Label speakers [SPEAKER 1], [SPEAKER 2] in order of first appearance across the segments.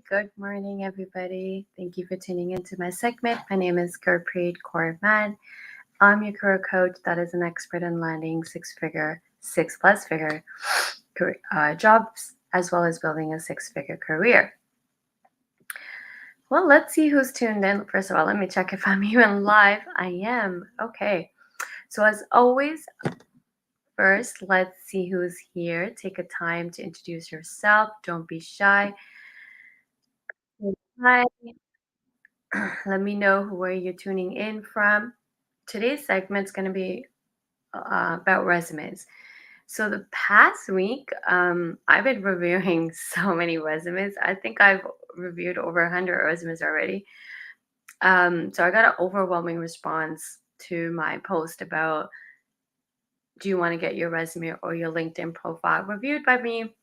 [SPEAKER 1] Good morning, everybody. Thank you for tuning into my segment. My name is Gurpreet Kaurman. I'm your career coach that is an expert in landing six plus figure jobs, as well as building a six-figure career. Well, let's see who's tuned in. First of all, let me check if I'm even live. I am. Okay. So, as always, first, let's see who's here. Take a time to introduce yourself. Don't be shy. Hi. Let me know where you're tuning in from. Today's segment is going to be about resumes. So the past week, I've been reviewing so many resumes. I think I've reviewed over 100 resumes already. So I got an overwhelming response to my post about, do you want to get your resume or your LinkedIn profile reviewed by me?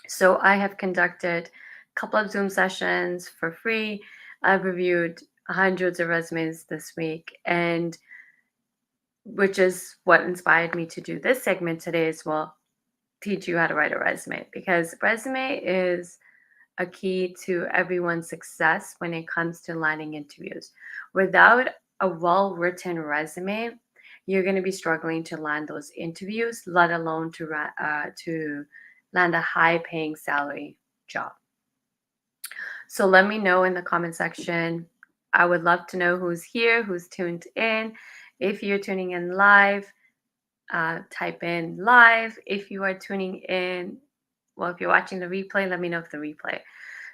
[SPEAKER 1] So I have conducted a couple of Zoom sessions for free. I've reviewed hundreds of resumes this week, and which is what inspired me to do this segment today as well, teach you how to write a resume, because resume is a key to everyone's success when it comes to landing interviews. Without a well-written resume, you're going to be struggling to land those interviews, let alone to land a high-paying salary job. So let me know in the comment section. I would love to know who's here, who's tuned in. If you're tuning in live, type in live. If you are tuning in, well, if you're watching the replay, let me know if the replay.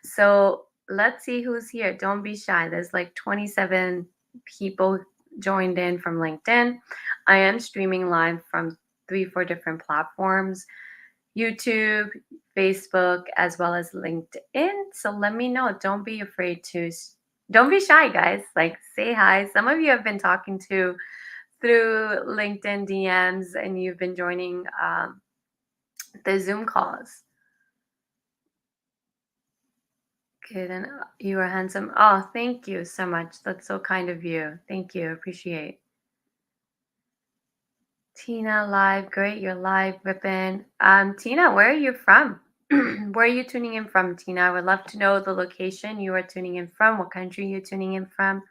[SPEAKER 1] So let's see who's here. Don't be shy. There's like 27 people joined in from LinkedIn. I am streaming live from 3-4 different platforms: YouTube, Facebook, as well as LinkedIn. So let me know. Don't be afraid to, don't be shy, guys. Like, say hi. Some of you have been talking to through LinkedIn DMs, and you've been joining the Zoom calls. Good, and you are handsome. Oh, thank you so much. That's so kind of you. Thank you. Appreciate. Tina, live. Great. You're live, Vipin. Tina, where are you from? Where are you tuning in from, Tina? I would love to know the location you are tuning in from, what country you're tuning in from.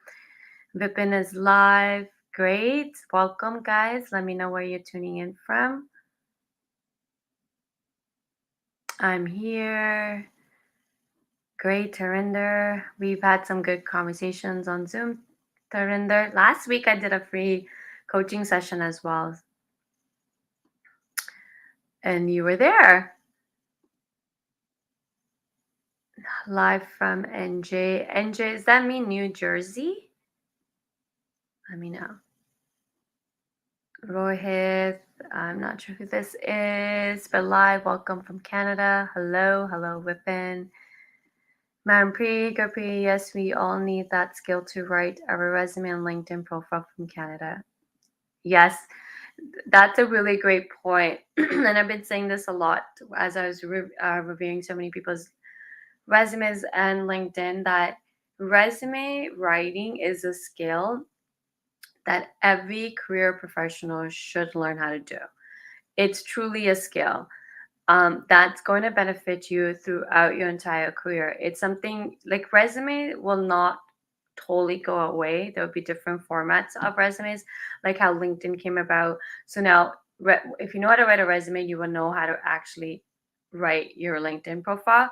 [SPEAKER 1] Vipin is live. Great. Welcome, guys. Let me know where you're tuning in from. I'm here. Great, Tarinder. We've had some good conversations on Zoom, Tarinder. Last week I did a free coaching session as well, and you were there. Live from NJ. NJ, does that mean New Jersey? Let me know. Rohit, I'm not sure who this is, but live, welcome from Canada. Hello, Vipin. Manpreet, Gurpreet, yes, we all need that skill to write our resume and LinkedIn profile from Canada. Yes, that's a really great point. And I've been saying this a lot as I was reviewing so many people's resumes and LinkedIn, that resume writing is a skill that every career professional should learn how to do. It's truly a skill that's going to benefit you throughout your entire career. It's something like, resume will not totally go away. There'll be different formats of resumes, like how LinkedIn came about. So now, if you know how to write a resume, you will know how to actually write your LinkedIn profile.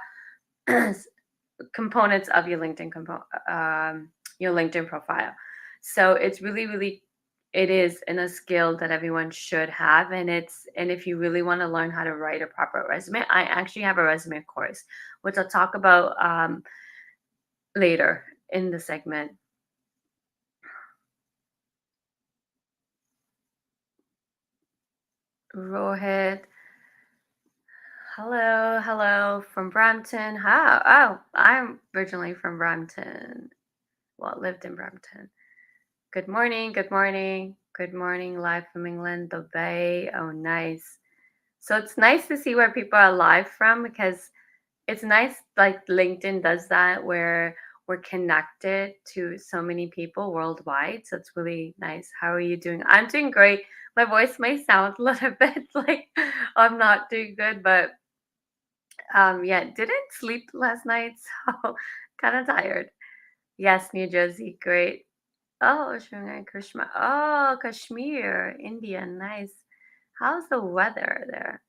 [SPEAKER 1] Components of your your LinkedIn profile. So it's really, it is in a skill that everyone should have, and if you really want to learn how to write a proper resume, I actually have a resume course, which I'll talk about later in the segment. Rohit, hello from Brampton. How? Oh, I'm originally from Brampton. Well, lived in Brampton. Good morning, live from England, the Bay. Oh, nice. So it's nice to see where people are live from, because it's nice, like LinkedIn does that, where we're connected to so many people worldwide. So it's really nice. How are you doing? I'm doing great. My voice may sound a little bit like I'm not doing good, but Yeah, didn't sleep last night, so kind of tired. Yes, New Jersey, great. Oh, Shanghai, Kashmir. Oh, Kashmir, India, nice. How's the weather there?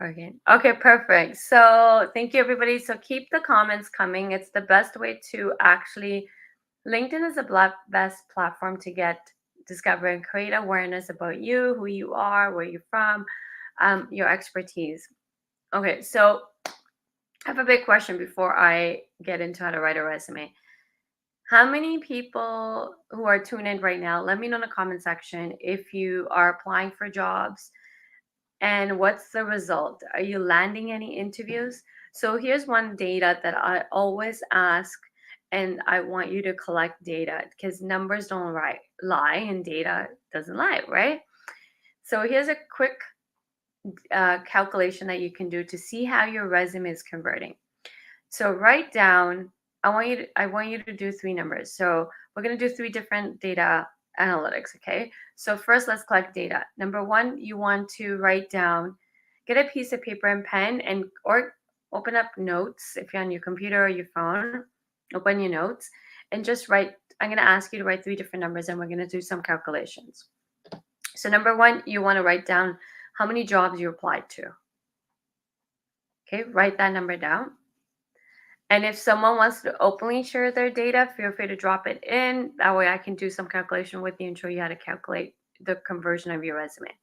[SPEAKER 1] Okay. Okay, perfect. So thank you, everybody. So keep the comments coming. It's the best way to actually. LinkedIn is the best platform to get discover and create awareness about you, who you are, where you're from, your expertise. Okay, so I have a big question before I get into how to write a resume. How many people who are tuned in right now, let me know in the comment section if you are applying for jobs and what's the result? Are you landing any interviews? So here's one data that I always ask, and I want you to collect data because numbers don't lie and data doesn't lie, right? So here's a quick calculation that you can do to see how your resume is converting. So write down. I want you to do three numbers. So we're going to do three different data analytics. Okay. So first, let's collect data. Number one, you want to write down. Get a piece of paper and pen, and or open up notes if you're on your computer or your phone. Open your notes and just write. I'm going to ask you to write three different numbers, and we're going to do some calculations. So number one, you want to write down how many jobs you applied to. Okay, write that number down. And if someone wants to openly share their data, feel free to drop it in. That way I can do some calculation with you and show you how to calculate the conversion of your resume.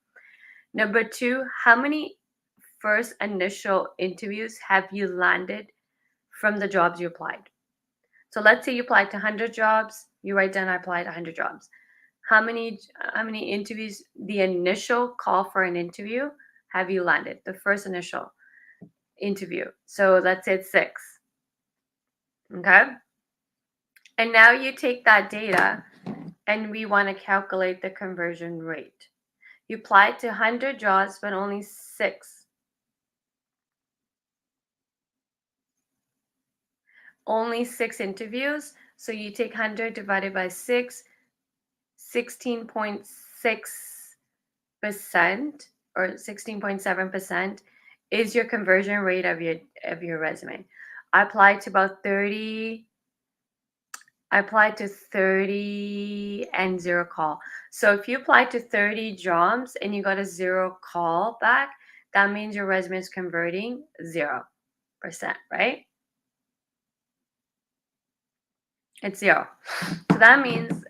[SPEAKER 1] Number two, how many first initial interviews have you landed from the jobs you applied? So let's say you applied to 100 jobs. You write down I applied to 100 jobs. How many interviews, the initial call for an interview, have you landed? The first initial interview. So let's say it's 6. Okay. And now you take that data and we want to calculate the conversion rate. You applied to 100 jobs, but only 6. Only 6 interviews. So you take 100 divided by 6, 16.6% or 16.7% is your conversion rate of your resume. I applied to 30 and 0 call. So if you applied to 30 jobs and you got a 0 call back, that means your resume is converting 0%, right? It's 0. So that means,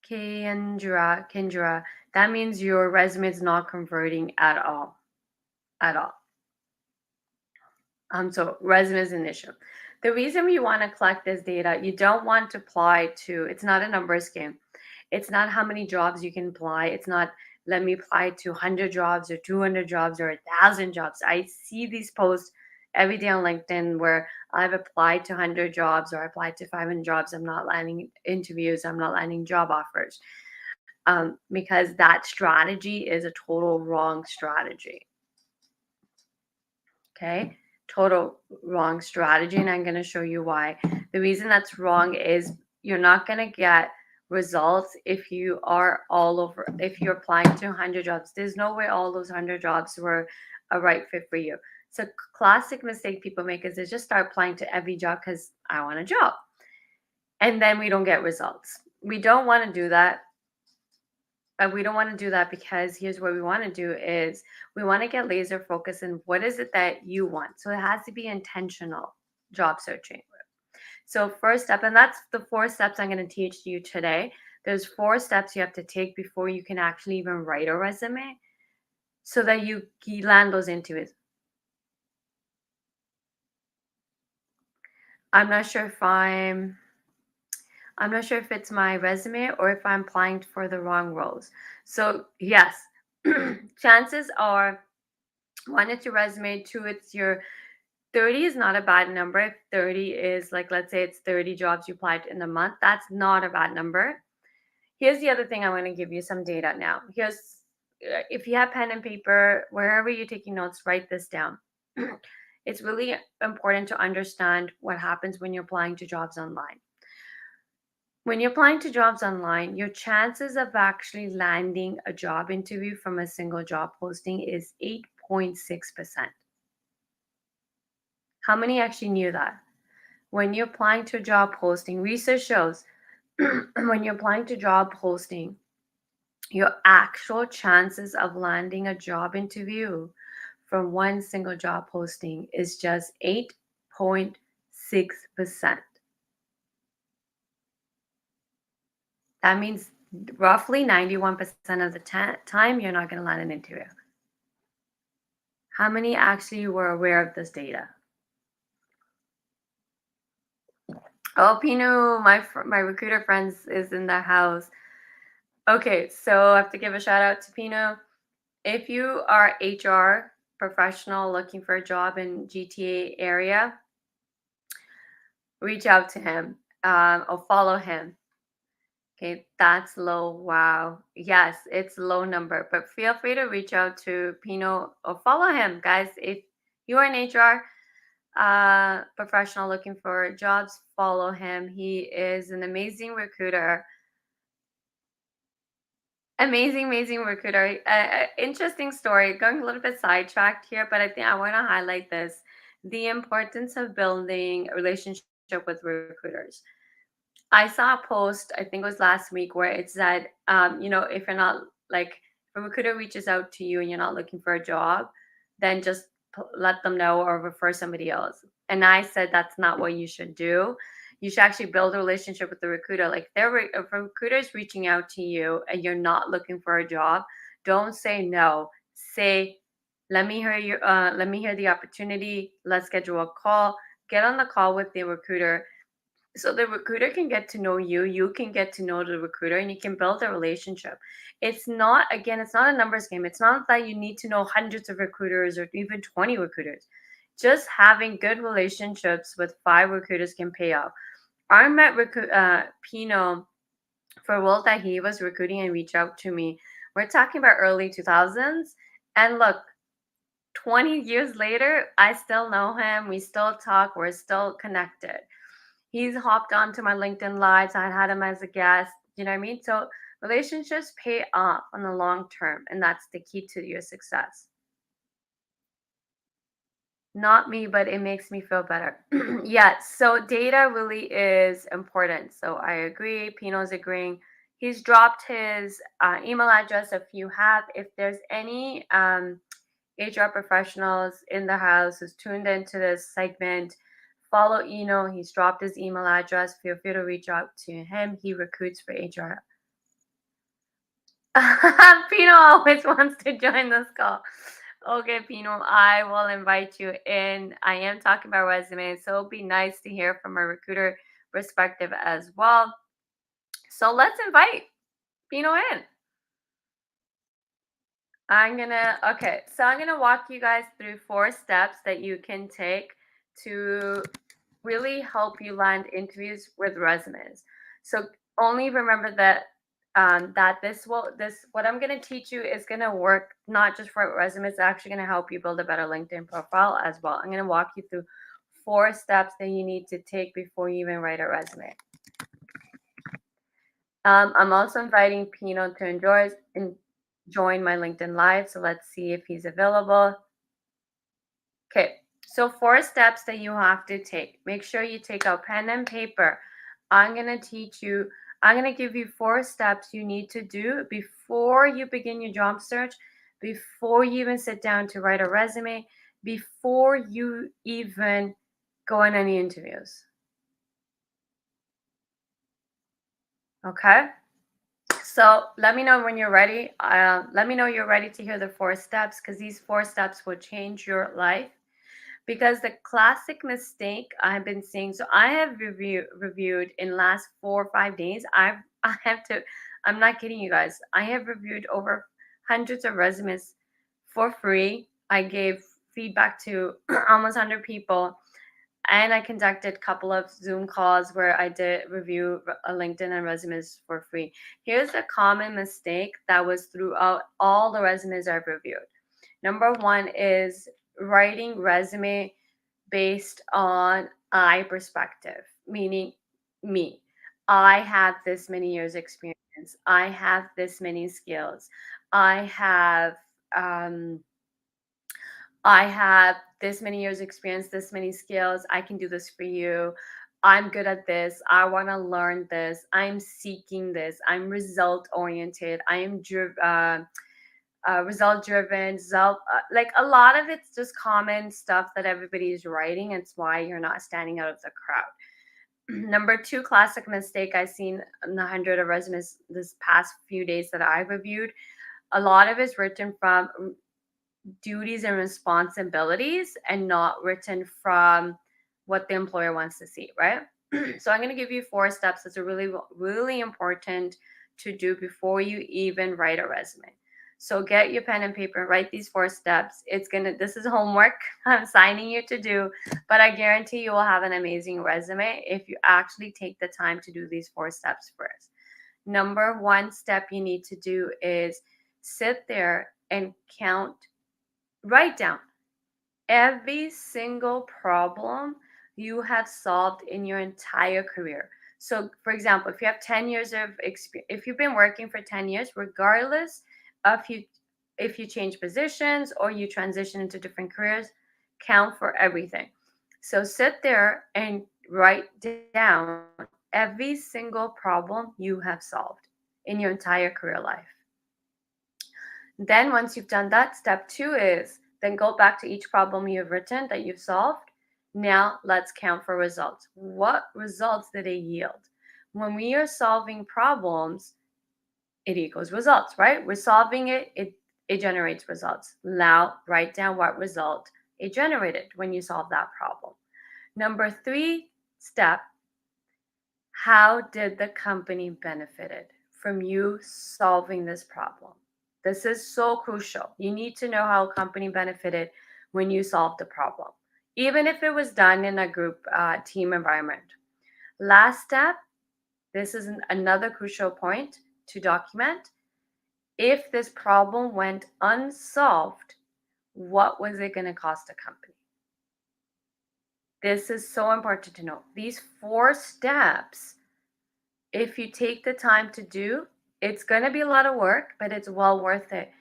[SPEAKER 1] Kendra, that means your resume is not converting at all. At all. So resume is an issue. The reason you want to collect this data, you don't want to apply to, it's not a numbers game. It's not how many jobs you can apply. It's not, let me apply to 100 jobs or 200 jobs or 1,000 jobs. I see these posts every day on LinkedIn where I've applied to 100 jobs or I applied to 500 jobs. I'm not landing interviews. I'm not landing job offers, because that strategy is a total wrong strategy. Okay. Total wrong strategy. And I'm going to show you why. The reason that's wrong is you're not going to get results if you are all over, if you're applying to 100 jobs. There's no way all those 100 jobs were a right fit for you. So classic mistake people make is they just start applying to every job because I want a job. And then we don't get results. We don't want to do that. We don't want to do that because here's what we want to do is we want to get laser focused in what is it that you want. So it has to be intentional job searching. So first step, and that's the 4 steps I'm going to teach you today. There's 4 steps you have to take before you can actually even write a resume so that you land those into it. I'm not sure if it's my resume or if I'm applying for the wrong roles. So yes, chances are, 1, it's your resume. 2, it's your 30 is not a bad number. If 30 is like, let's say it's 30 jobs you applied in a month, that's not a bad number. Here's the other thing I want to give you some data now. If you have pen and paper, wherever you're taking notes, write this down. It's really important to understand what happens when you're applying to jobs online. When you're applying to jobs online, your chances of actually landing a job interview from a single job posting is 8.6%. How many actually knew that? When you're applying to a job posting, research shows when you're applying to job posting, your actual chances of landing a job interview from one single job posting is just 8.6%. That means roughly 91% of the time you're not going to land an interview. How many actually were aware of this data? Oh, Pino, my recruiter friends is in the house. Okay, so I have to give a shout out to Pino. If you are HR professional looking for a job in GTA area, reach out to him or follow him. Okay, that's low. Wow. Yes, it's low number, but feel free to reach out to Pino or follow him, guys. If you are an HR professional looking for jobs, follow him. He is an amazing recruiter. Amazing recruiter. Interesting story. Going a little bit sidetracked here, but I think I want to highlight this: the importance of building a relationship with recruiters. I saw a post, I think it was last week, where it said, if you're not like, if a recruiter reaches out to you and you're not looking for a job, then just let them know or refer somebody else. And I said that's not what you should do. You should actually build a relationship with the recruiter. Like, if a recruiter is reaching out to you and you're not looking for a job, don't say no. Say, let me hear the opportunity. Let's schedule a call. Get on the call with the recruiter so the recruiter can get to know you, you can get to know the recruiter, and you can build a relationship. It's not, again, it's not a numbers game. It's not that you need to know hundreds of recruiters or even 20 recruiters. Just having good relationships with 5 recruiters can pay off. I met Pino for a role that he was recruiting and reached out to me. We're talking about early 2000s, and look, 20 years later, I still know him. We still talk. We're still connected. He's hopped onto my LinkedIn lives. I had him as a guest. You know what I mean? So relationships pay off on the long term, and that's the key to your success. Not me, but it makes me feel better. Yeah, so data really is important. So I agree. Pino's agreeing. He's dropped his email address if you have. If there's any HR professionals in the house who's tuned into this segment, follow Eno. He's dropped his email address. Feel free to reach out to him. He recruits for HR. Pino always wants to join this call. Okay, Pino, I will invite you in. I am talking about resumes, so it'll be nice to hear from a recruiter perspective as well. So let's invite Pino in. I'm gonna walk you guys through 4 steps that you can take to really help you land interviews with resumes. So only remember that this what I'm gonna teach you is gonna work not just for resumes, it's actually gonna help you build a better LinkedIn profile as well. I'm gonna walk you through 4 steps that you need to take before you even write a resume. I'm also inviting Pino to join my LinkedIn Live. So let's see if he's available. Okay, so 4 steps that you have to take. Make sure you take out pen and paper. I'm going to teach you, I'm going to give you 4 steps you need to do before you begin your job search, before you even sit down to write a resume, before you even go on any interviews. Okay? So let me know when you're ready. Let me know you're ready to hear the 4 steps, because these 4 steps will change your life. Because the classic mistake I've been seeing, so I have reviewed in last 4 or 5 days. I have to. I'm not kidding you guys. I have reviewed over hundreds of resumes for free. I gave feedback to almost 100 people, and I conducted a couple of Zoom calls where I did review LinkedIn and resumes for free. Here's a common mistake that was throughout all the resumes I've reviewed. Number one is writing resume based on I perspective, meaning me. I have this many years experience. I have this many skills. I have I have this many years experience, this many skills. I can do this for you. I'm good at this. I want to learn this. I'm seeking this. I'm result oriented. I am result driven. Like a lot of it's just common stuff that everybody is writing. It's why you're not standing out of the crowd. Number two classic mistake I've seen in the hundred of resumes this past few days that I've reviewed. A lot of it's written from duties and responsibilities and not written from what the employer wants to see, right? So I'm going to give you 4 steps that's really important to do before you even write a resume. So get your pen and paper and write these 4 steps. This is homework I'm signing you to do, but I guarantee you will have an amazing resume if you actually take the time to do these 4 steps first. Number one step you need to do is sit there and write down every single problem you have solved in your entire career. So, for example, if you have 10 years of experience, if you've been working for 10 years, regardless of if you change positions or you transition into different careers, count for everything. So sit there and write down every single problem you have solved in your entire career life. Then once you've done that, step 2 is then go back to each problem you've written that you've solved. Now let's count for results. What results did it yield? When we are solving problems, it equals results, right? We're solving it generates results. Now write down what result it generated when you solve that problem. Number 3 step, how did the company benefited from you solving this problem? This is so crucial. You need to know how a company benefited when you solved the problem, even if it was done in a group team environment. Last step, this is another crucial point to document. If this problem went unsolved, what was it going to cost the company? This is so important to know. These 4 steps, if you take the time to do, it's going to be a lot of work, but it's well worth it.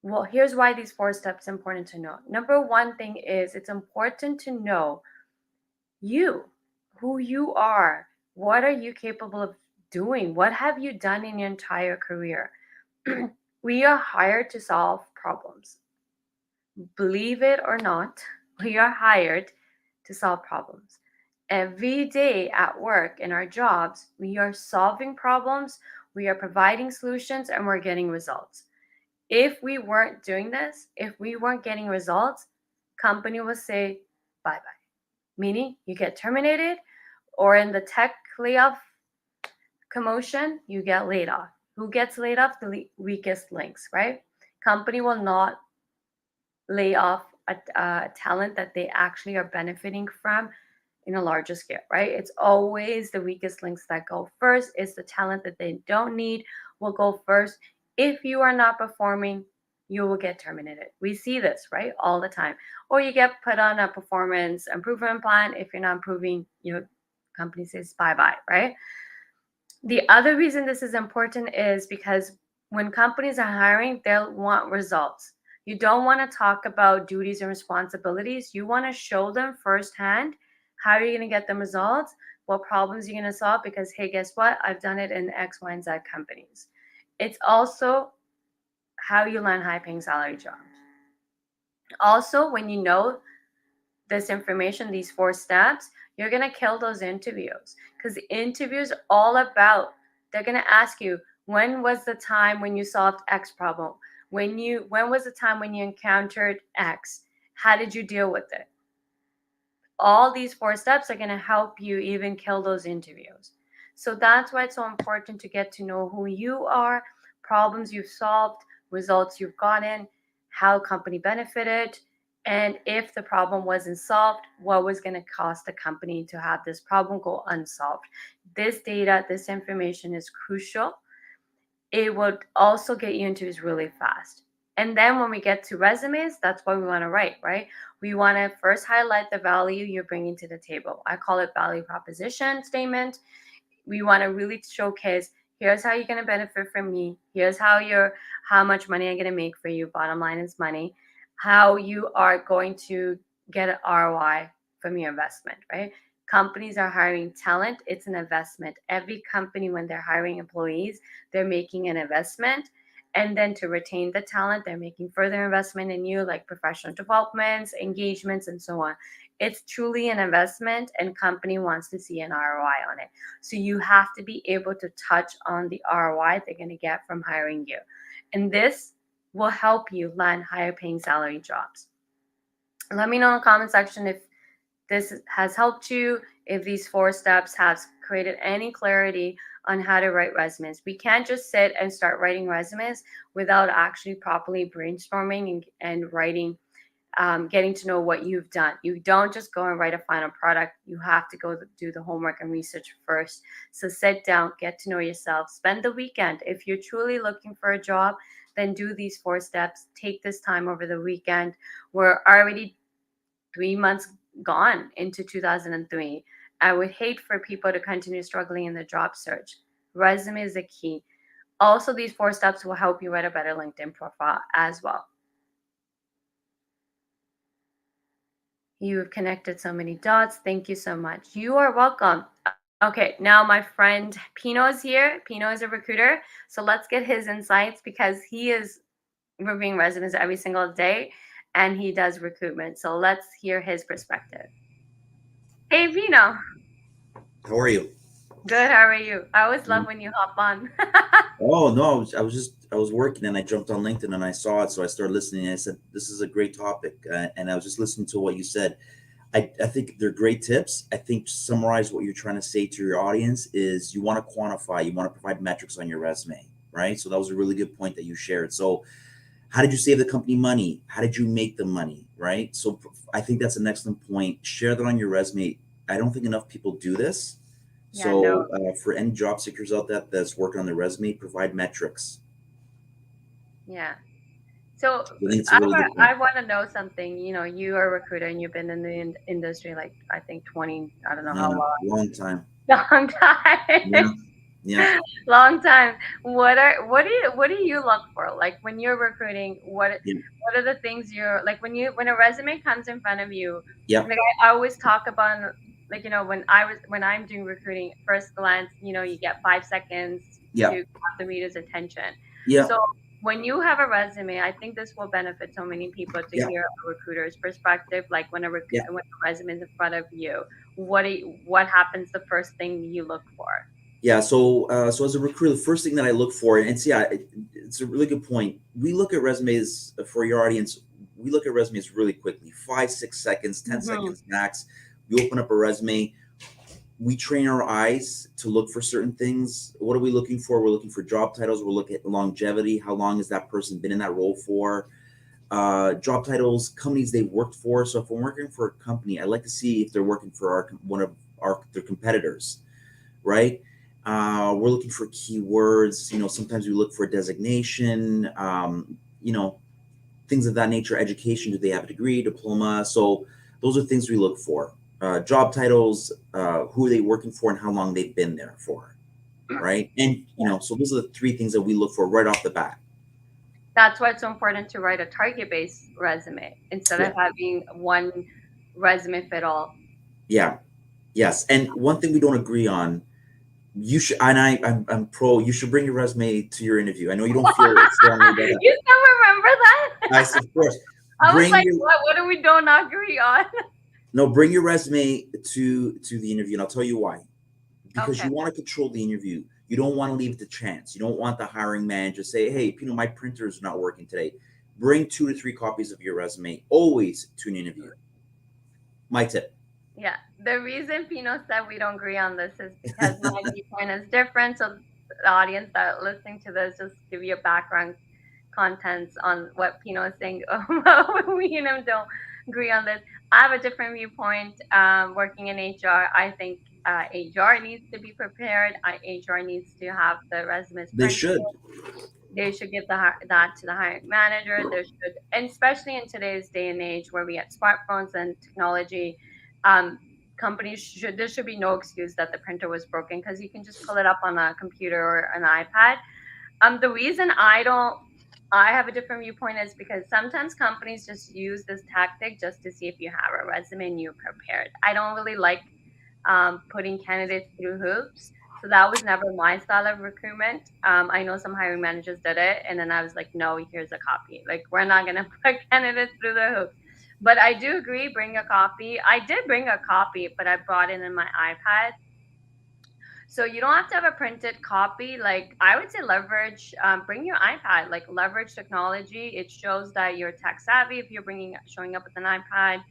[SPEAKER 1] Well, here's why these 4 steps are important to know. Number one thing is it's important to know who you are. What are you capable of doing? What have you done in your entire career? We are hired to solve problems. Believe it or not, we are hired to solve problems. Every day at work in our jobs, we are solving problems, we are providing solutions, and we're getting results. If we weren't doing this, if we weren't getting results, company will say bye-bye. Meaning you get terminated, or in the tech layoff commotion, you get laid off. Who gets laid off? The weakest links, right? Company will not lay off a talent that they actually are benefiting from in a larger scale, right? It's always the weakest links that go first. It's the talent that they don't need will go first. If you are not performing, you will get terminated. We see this, right? All the time. Or you get put on a performance improvement plan. If you're not improving, your company says bye-bye, right? The other reason this is important is because when companies are hiring, they'll want results. You don't want to talk about duties and responsibilities. You want to show them firsthand how are you going to get them results, what problems you're going to solve, because, hey, guess what? I've done it in X, Y, and Z companies. It's also how you land high paying salary jobs. Also, when you know this information, these 4 steps, you're going to kill those interviews because the interviews are all about, they're going to ask you, when was the time when you solved X problem? When was the time when you encountered X? How did you deal with it? All these 4 steps are going to help you even kill those interviews. So that's why it's so important to get to know who you are, problems you've solved, results you've gotten, how company benefited, and if the problem wasn't solved, what was going to cost the company to have this problem go unsolved. This data, this information is crucial. It would also get you interviews really fast. And then when we get to resumes, that's what we want to write, right? We want to first highlight the value you're bringing to the table. I call it value proposition statement. We want to really showcase, here's how you're going to benefit from me. Here's how much money I'm going to make for you. Bottom line is money. how you are going to get an ROI from your investment, right? Companies are hiring talent, it's an investment. Every company, when they're hiring employees, they're making an investment. And then to retain the talent, they're making further investment in you, like professional developments, engagements, and so on. It's truly an investment, and company wants to see an ROI on it. So you have to be able to touch on the ROI they're going to get from hiring you. And this will help you land higher paying salary jobs. Let me know in the comment section if this has helped you, if these 4 steps have created any clarity on how to write resumes. We can't just sit and start writing resumes without actually properly brainstorming and writing, getting to know what you've done. You don't just go and write a final product. You have to go do the homework and research first. So sit down, get to know yourself, spend the weekend. If you're truly looking for a job, then do these 4 steps. Take this time over the weekend. We're already 3 months gone into 2003. I would hate for people to continue struggling in the job search. Resume is the key. Also, these 4 steps will help you write a better LinkedIn profile as well. You have connected so many dots. Thank you so much. You are welcome. Okay, now my friend Pino is here. Pino is a recruiter. So let's get his insights because he is reviewing resumes every single day and he does recruitment. So let's hear his perspective. Hey, Pino.
[SPEAKER 2] How are you?
[SPEAKER 1] Good. How are you? I always love
[SPEAKER 2] Mm.
[SPEAKER 1] when you hop on.
[SPEAKER 2] Oh no, I was working and I jumped on LinkedIn and I saw it, so I started listening. And I said, "This is a great topic," and I was just listening to what you said. I think they're great tips. I think to summarize what you're trying to say to your audience is you want to quantify, you want to provide metrics on your resume, right? So that was a really good point that you shared. So how did you save the company money? How did you make the money, right? So I think that's an excellent point. Share that on your resume. I don't think enough people do this.
[SPEAKER 1] Yeah, no,
[SPEAKER 2] So for any job seekers out there that's working on their resume, provide metrics.
[SPEAKER 1] yeah. So
[SPEAKER 2] I think it's a really good point.
[SPEAKER 1] I want to know something. You know, you are a recruiter and you've been in the industry like I think 20, I don't know how
[SPEAKER 2] Yeah,
[SPEAKER 1] long,
[SPEAKER 2] long time.
[SPEAKER 1] long time.
[SPEAKER 2] Yeah, yeah,
[SPEAKER 1] Long time. What do you look for? Like when you're recruiting,
[SPEAKER 2] yeah,
[SPEAKER 1] what are the things you're like when a resume comes in front of you?
[SPEAKER 2] yeah,
[SPEAKER 1] Like I always talk about, like, when I'm doing recruiting, first glance, you get 5 seconds to
[SPEAKER 2] yeah,
[SPEAKER 1] have the reader's attention.
[SPEAKER 2] yeah,
[SPEAKER 1] So when you have a resume, I think this will benefit so many people to
[SPEAKER 2] yeah,
[SPEAKER 1] hear a recruiter's perspective. Like
[SPEAKER 2] yeah,
[SPEAKER 1] when a resume is in front of you, what happens? The first thing you look for?
[SPEAKER 2] yeah. So as a recruiter, the first thing that I look for, and it's it's a really good point. We look at resumes for your audience. We look at resumes really quickly, 5, 6 seconds, 10 seconds max. We open up a resume. We train our eyes to look for certain things. What are we looking for? We're looking for job titles. We're looking at longevity. How long has that person been in that role for? Job titles, companies they've worked for. So if I'm working for a company, I like to see if they're working for one of their competitors, right? We're looking for keywords. Sometimes we look for a designation. Things of that nature. Education. Do they have a degree, diploma? So those are things we look for. Job titles, who are they working for, and how long they've been there for, right? And so those are the three things that we look for right off the bat.
[SPEAKER 1] That's why it's so important to write a target-based resume instead
[SPEAKER 2] Yeah,
[SPEAKER 1] of having one resume fit all.
[SPEAKER 2] yeah, yes. And one thing we don't agree on, you should, and I'm pro. You should bring your resume to your interview. I know you don't feel strongly about that.
[SPEAKER 1] You still remember
[SPEAKER 2] I
[SPEAKER 1] that?
[SPEAKER 2] said, of course,
[SPEAKER 1] I was
[SPEAKER 2] bring
[SPEAKER 1] like,
[SPEAKER 2] your
[SPEAKER 1] what do we don't agree on?
[SPEAKER 2] no, bring your resume to the interview, and I'll tell you why. Because
[SPEAKER 1] Okay.
[SPEAKER 2] you want to control the interview. You don't want to leave it to chance. You don't want the hiring manager to say, "Hey, my printer is not working today." Bring 2 to 3 copies of your resume always to an interview. My tip.
[SPEAKER 1] Yeah. The reason Pino said we don't agree on this is because my viewpoint is different. So the audience that are listening to this, just give you a background contents on what Pino is saying. We and him don't agree on this. I have a different viewpoint. Working in HR, I think HR needs to be prepared. HR needs to have the resumes
[SPEAKER 2] They
[SPEAKER 1] printed.
[SPEAKER 2] should.
[SPEAKER 1] They should give that to the hiring manager. There should, and especially in today's day and age where we have smartphones and technology, um, companies should there should be no excuse that the printer was broken because you can just pull it up on a computer or an iPad. The reason I don't I have a different viewpoint is because sometimes companies just use this tactic just to see if you have a resume and you're prepared. I don't really like putting candidates through hoops. So that was never my style of recruitment. I know some hiring managers did it, and then I was like, no, here's a copy. Like, we're not going to put candidates through the hoops. But I do agree, bring a copy. I did bring a copy, but I brought it in my iPad. So you don't have to have a printed copy. Like, I would say leverage, bring your iPad, like leverage technology. It shows that you're tech savvy if you're showing up with an iPad.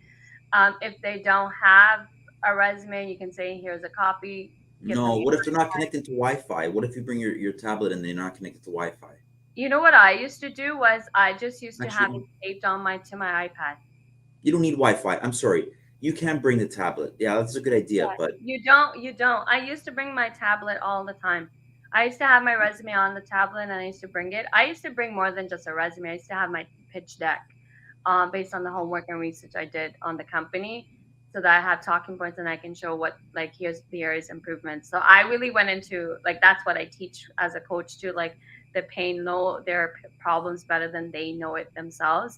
[SPEAKER 1] If they don't have a resume, you can say, here's a copy, give them
[SPEAKER 2] No,
[SPEAKER 1] your.
[SPEAKER 2] what if they're not connected to Wi-Fi? What if you bring your tablet and they're not connected to Wi-Fi?
[SPEAKER 1] You know what I used to do was I just used to have it
[SPEAKER 2] Actually,
[SPEAKER 1] taped on my to my iPad.
[SPEAKER 2] you don't need Wi-Fi. I'm sorry. You can bring the tablet. Yeah, that's a good idea.
[SPEAKER 1] Yeah,
[SPEAKER 2] But
[SPEAKER 1] you don't. I used to bring my tablet all the time. I used to have my resume on the tablet and I used to bring it. I used to bring more than just a resume. I used to have my pitch deck, based on the homework and research I did on the company, so that I have talking points and I can show what, like, here's the areas improvements. So I really went into, like, that's what I teach as a coach too. Like, the pain know their problems better than they know it themselves.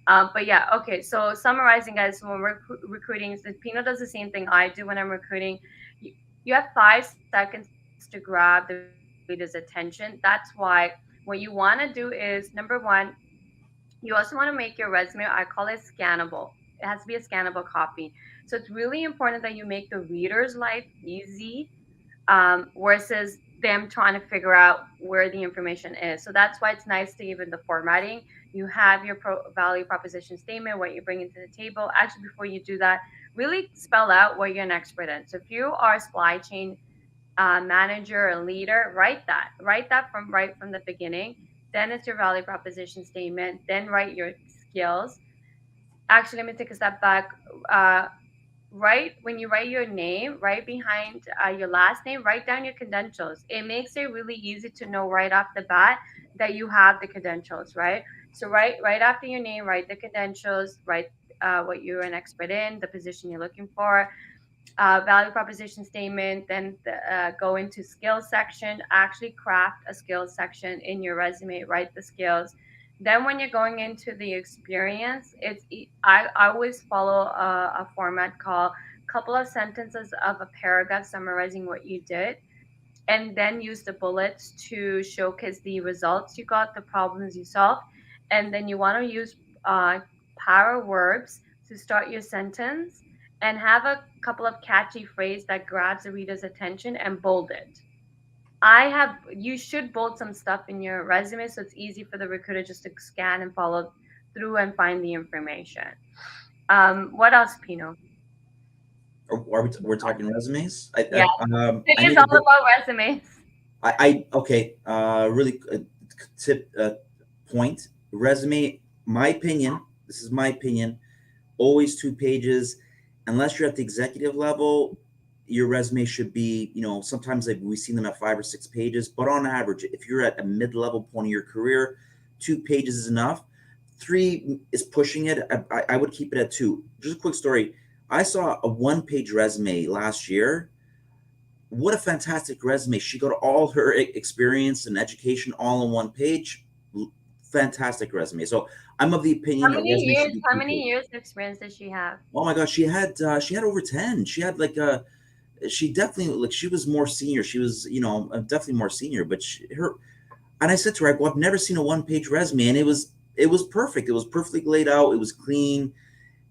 [SPEAKER 1] But yeah, okay. So summarizing, guys, when we're recruiting, so Pino does the same thing I do when I'm recruiting. You, you have 5 seconds to grab the reader's attention. That's why what you want to do is, number one, you also want to make your resume, I call it scannable. It has to be a scannable copy. So it's really important that you make the reader's life easy, versus them trying to figure out where the information is. So that's why it's nice to even the formatting. You have your value proposition statement, what you bring into the table. Actually, before you do that, really spell out what you're an expert in. So if you are a supply chain manager or leader, write that. Write that from right from the beginning. Then it's your value proposition statement. Then write your skills. Actually, let me take a step back. Uh, Right when you write your name, right behind your last name, write down your credentials. It makes it really easy to know right off the bat that you have the credentials, right? So right after your name, write the credentials, write what you're an expert in, the position you're looking for, value proposition statement, then go into skills section, actually craft a skills section in your resume, write the skills. Then when you're going into the experience, I always follow a format called couple of sentences of a paragraph summarizing what you did, and then use the bullets to showcase the results you got, the problems you solved. And then you want to use uh, power verbs to start your sentence, and have a couple of catchy phrases that grabs the reader's attention and bold it. You should bold some stuff in your resume so it's easy for the recruiter just to scan and follow through and find the information. What else, Pino?
[SPEAKER 2] we're talking resumes.
[SPEAKER 1] Yeah,
[SPEAKER 2] I
[SPEAKER 1] it is
[SPEAKER 2] need to
[SPEAKER 1] all
[SPEAKER 2] bring.
[SPEAKER 1] about resumes.
[SPEAKER 2] Okay. Really tip point resume. My opinion. This is my opinion. Always 2 pages, unless you're at the executive level. Your resume should be, sometimes like we've seen them at 5 or 6 pages, but on average, if you're at a mid-level point of your career, 2 pages is enough. Three is pushing it. I would keep it at two. Just a quick story. I saw a 1 page resume last year. What a fantastic resume. She got all her experience and education all on 1 page. Fantastic resume. So I'm of the
[SPEAKER 1] How
[SPEAKER 2] opinion a
[SPEAKER 1] many
[SPEAKER 2] resume
[SPEAKER 1] years?
[SPEAKER 2] should be
[SPEAKER 1] How
[SPEAKER 2] two
[SPEAKER 1] many
[SPEAKER 2] pages.
[SPEAKER 1] years of experience does she have?
[SPEAKER 2] Oh my gosh, she had over 10. She had like a she definitely, like, she was more senior. She was, definitely more senior, but her, and I said to her, well, I've never seen a 1 page resume, and it was perfect. It was perfectly laid out. It was clean,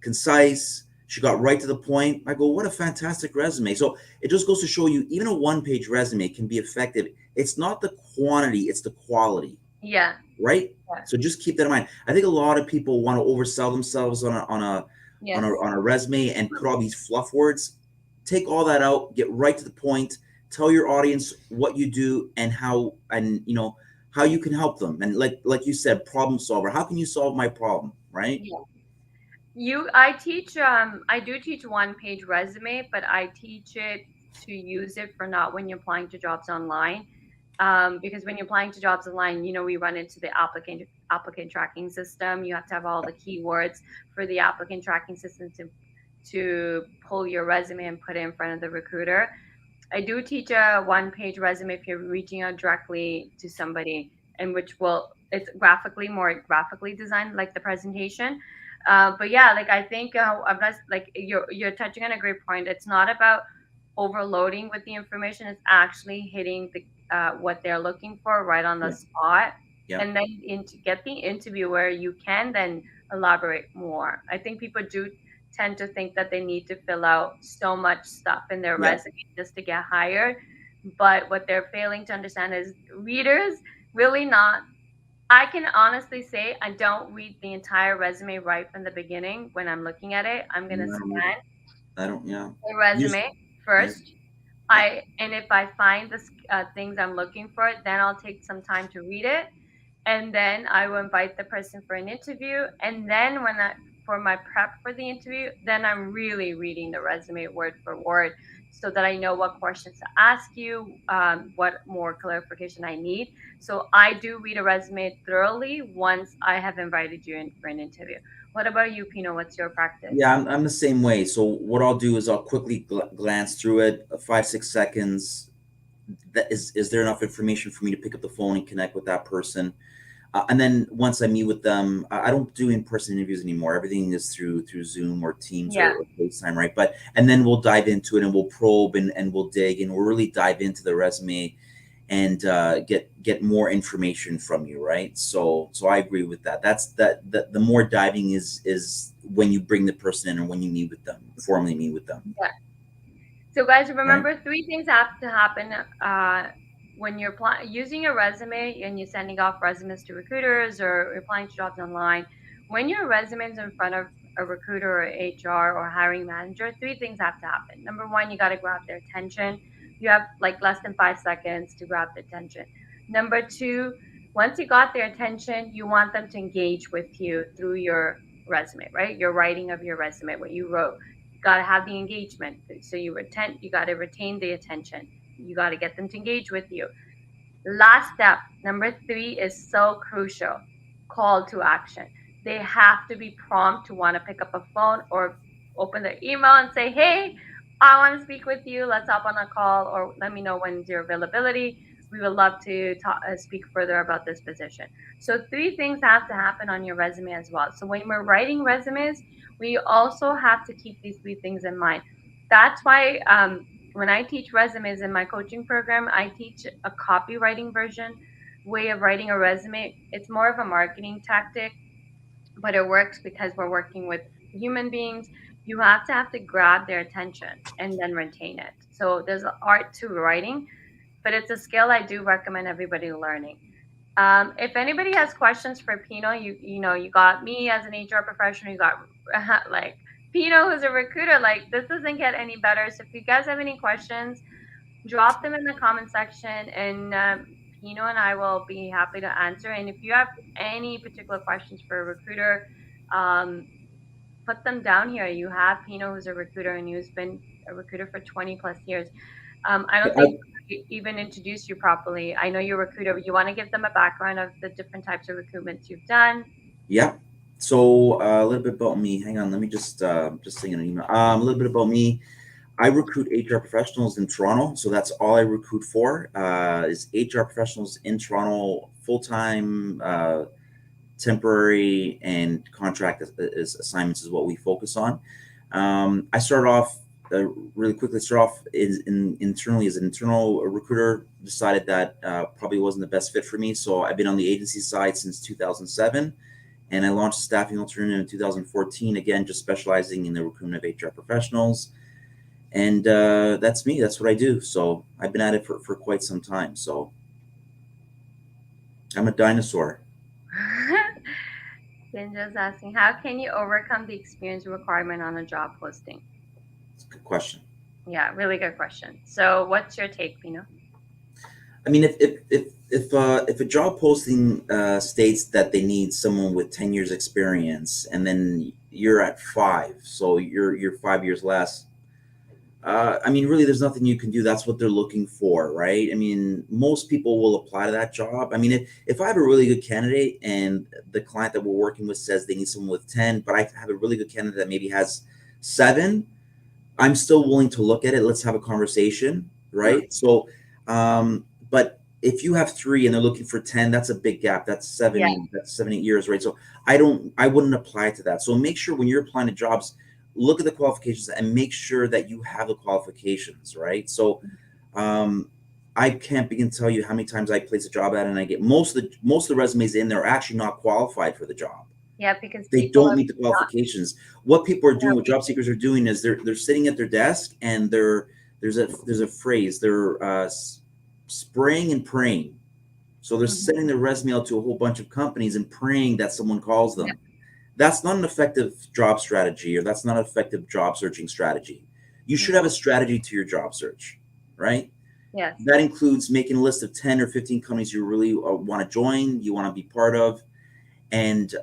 [SPEAKER 2] concise. She got right to the point. I go, what a fantastic resume. So it just goes to show you, even a 1 page resume can be effective. It's not the quantity, it's the quality,
[SPEAKER 1] Yeah,
[SPEAKER 2] right?
[SPEAKER 1] yeah,
[SPEAKER 2] So just keep that in mind. I think a lot of people want to oversell themselves
[SPEAKER 1] yes.
[SPEAKER 2] on a resume and put all these fluff words. Take all that out, get right to the point, tell your audience what you do and how you can help them. And like you said, problem solver. How can you solve my problem, right?
[SPEAKER 1] Yeah. I do teach 1 page resume, but I teach it to use it for not when you're applying to jobs online. Because when you're applying to jobs online, we run into the applicant tracking system. You have to have all the keywords for the applicant tracking system to pull your resume and put it in front of the recruiter. I do teach a 1 page resume if you're reaching out directly to somebody, and which will it's more graphically designed, like the presentation. But yeah, like I think I'm not, like you're touching on a great point. It's not about overloading with the information. It's actually hitting the what they're looking for right on the
[SPEAKER 2] Yeah.
[SPEAKER 1] spot,
[SPEAKER 2] Yeah.
[SPEAKER 1] and then to get the interview where you can then elaborate more. I think people do tend to think that they need to fill out so much stuff in their
[SPEAKER 2] Yeah.
[SPEAKER 1] resume just to get hired, but what they're failing to understand is readers really not. I can honestly say I don't read the entire resume right from the beginning when I'm looking at it. I'm gonna
[SPEAKER 2] I don't either.
[SPEAKER 1] scan
[SPEAKER 2] I don't. Yeah.
[SPEAKER 1] the
[SPEAKER 2] Use.
[SPEAKER 1] resume
[SPEAKER 2] Yeah.
[SPEAKER 1] first. And if I find the things I'm looking for, then I'll take some time to read it, and then I will invite the person for an interview. And then for my prep for the interview, then I'm really reading the resume word for word, so that I know what questions to ask you, what more clarification I need. So I do read a resume thoroughly once I have invited you in for an interview. What about you, Pino? What's your practice?
[SPEAKER 2] Yeah, I'm the same way. So what I'll do is I'll quickly glance through it, 5 6 seconds. That is there enough information for me to pick up the phone and connect with that person? And then once I meet with them, I don't do in-person interviews anymore. Everything is through Zoom or Teams
[SPEAKER 1] Yeah.
[SPEAKER 2] or FaceTime, right? But and then we'll dive into it and we'll probe and we'll dig and we'll really dive into the resume and get more information from you, right? So I agree with that. That's the more diving is when you bring the person in or when you meet with them, formally meet with them,
[SPEAKER 1] Yeah. So, guys,
[SPEAKER 2] right?
[SPEAKER 1] remember three things have to happen when you're using your resume and you're sending off resumes to recruiters or applying to jobs online. When your resume is in front of a recruiter or HR or hiring manager, three things have to happen. Number one, you got to grab their attention. You have like less than 5 seconds to grab their attention. Number two, once you got their attention, you want them to engage with you through your resume, right? Your writing of your resume, what you wrote. Got to have the engagement. So you got to retain the attention. You got to get them to engage with you. Last step, number three, is so crucial. Call to action. They have to be prompt to want to pick up a phone or open their email and say, hey, I want to speak with you. Let's hop on a call, or let me know when's your availability. We would love to speak further about this position. So, three things have to happen on your resume as well. So, when we're writing resumes, we also have to keep these three things in mind. That's why when I teach resumes in my coaching program, I teach a copywriting version way of writing a resume. It's more of a marketing tactic, but it works because we're working with human beings. You have to grab their attention and then retain it. So there's an art to writing, but it's a skill I do recommend everybody learning. If anybody has questions for Pino, you got me as an HR professional. You got like Pino, who's a recruiter. Like this doesn't get any better. So if you guys have any questions, drop them in the comment section, and Pino and I will be happy to answer. And if you have any particular questions for a recruiter, um, put them down here. You have Pino, who's a recruiter, and who's been a recruiter for 20 plus years. I don't think we even introduced you properly. I know you're a recruiter. You want to give them a background of the different types of recruitments you've done?
[SPEAKER 2] Yeah. So a little bit about me. Hang on, let me just sing an email. A little bit about me. I recruit HR professionals in Toronto, so that's all I recruit for. Is HR professionals in Toronto, full time, temporary, and contract assignments is what we focus on. I started off really quickly. Start off internally as an internal recruiter. Decided that probably wasn't the best fit for me, so I've been on the agency side since 2007. And I launched a staffing alternative in 2014, again, just specializing in the recruitment of HR professionals. And that's me. That's what I do. So I've been at it for quite some time. So I'm a dinosaur.
[SPEAKER 1] Ginja's asking, how can you overcome the experience requirement on a job posting?
[SPEAKER 2] It's a good question.
[SPEAKER 1] Yeah, really good question. So, what's your take, Pino?
[SPEAKER 2] I mean, if a job posting states that they need someone with 10 years experience, and then you're at 5, so you're 5 years less. I mean, really, there's nothing you can do. That's what they're looking for, right? I mean, most people will apply to that job. I mean, if I have a really good candidate and the client that we're working with says they need someone with 10, but I have a really good candidate that maybe has 7, I'm still willing to look at it. Let's have a conversation, right? So, but if you have 3 and they're looking for 10, that's a big gap. That's
[SPEAKER 1] Yeah.
[SPEAKER 2] 7 8 years, right? So I wouldn't apply to that. So make sure when you're applying to jobs, look at the qualifications and make sure that you have the qualifications, right? So um, I can't begin to tell you how many times I place a job ad and I get most of the resumes in there are actually not qualified for the job.
[SPEAKER 1] Yeah, because
[SPEAKER 2] They
[SPEAKER 1] people
[SPEAKER 2] don't
[SPEAKER 1] are
[SPEAKER 2] meet the
[SPEAKER 1] not,
[SPEAKER 2] qualifications. What people are
[SPEAKER 1] not
[SPEAKER 2] doing, what job
[SPEAKER 1] reading.
[SPEAKER 2] seekers are doing, is they're sitting at their desk and there's a phrase, they're spraying and praying. So they're
[SPEAKER 1] Mhm.
[SPEAKER 2] sending their resume out to a whole bunch of companies and praying that someone calls
[SPEAKER 1] Yeah.
[SPEAKER 2] them. That's not an effective job strategy, or that's not an effective job searching strategy. You should
[SPEAKER 1] Yeah.
[SPEAKER 2] have a strategy to your job search, right?
[SPEAKER 1] Yes.
[SPEAKER 2] That includes making a list of 10 or 15 companies you really want to join, you want to be part of, and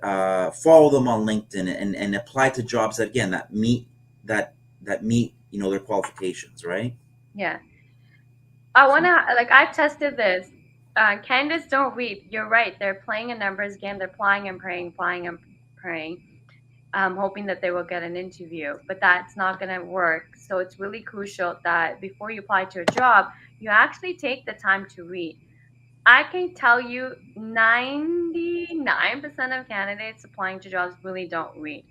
[SPEAKER 2] follow them on LinkedIn, and apply to jobs that, again, that that meet their qualifications, right?
[SPEAKER 1] Yeah. I wanna like I've tested this. Candidates don't read. You're right. They're playing a numbers game. They're applying and praying, hoping that they will get an interview. But that's not gonna work. So it's really crucial that before you apply to a job, you actually take the time to read. I can tell you 99% of candidates applying to jobs really don't read.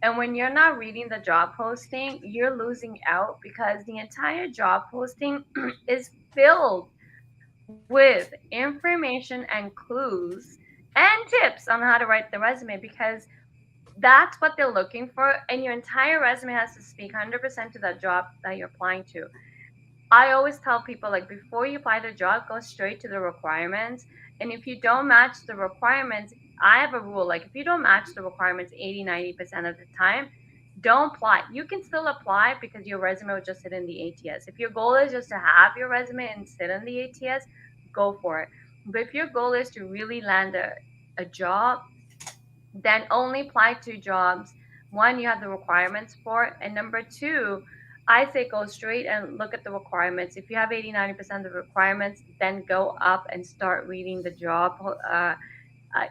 [SPEAKER 1] And when you're not reading the job posting, you're losing out because the entire job posting is filled with information and clues and tips on how to write the resume because that's what they're looking for. And your entire resume has to speak 100% to that job that you're applying to. I always tell people, like, before you apply to a job, go straight to the requirements. And if you don't match the requirements, I have a rule, like, if you don't match the requirements 80-90% of the time, don't apply. You can still apply because your resume will just sit in the ATS. If your goal is just to have your resume and sit in the ATS, go for it. But if your goal is to really land a job, then only apply to jobs one you have the requirements for, and number two, I say go straight and look at the requirements. If you have 80-90% of the requirements, then go up and start reading the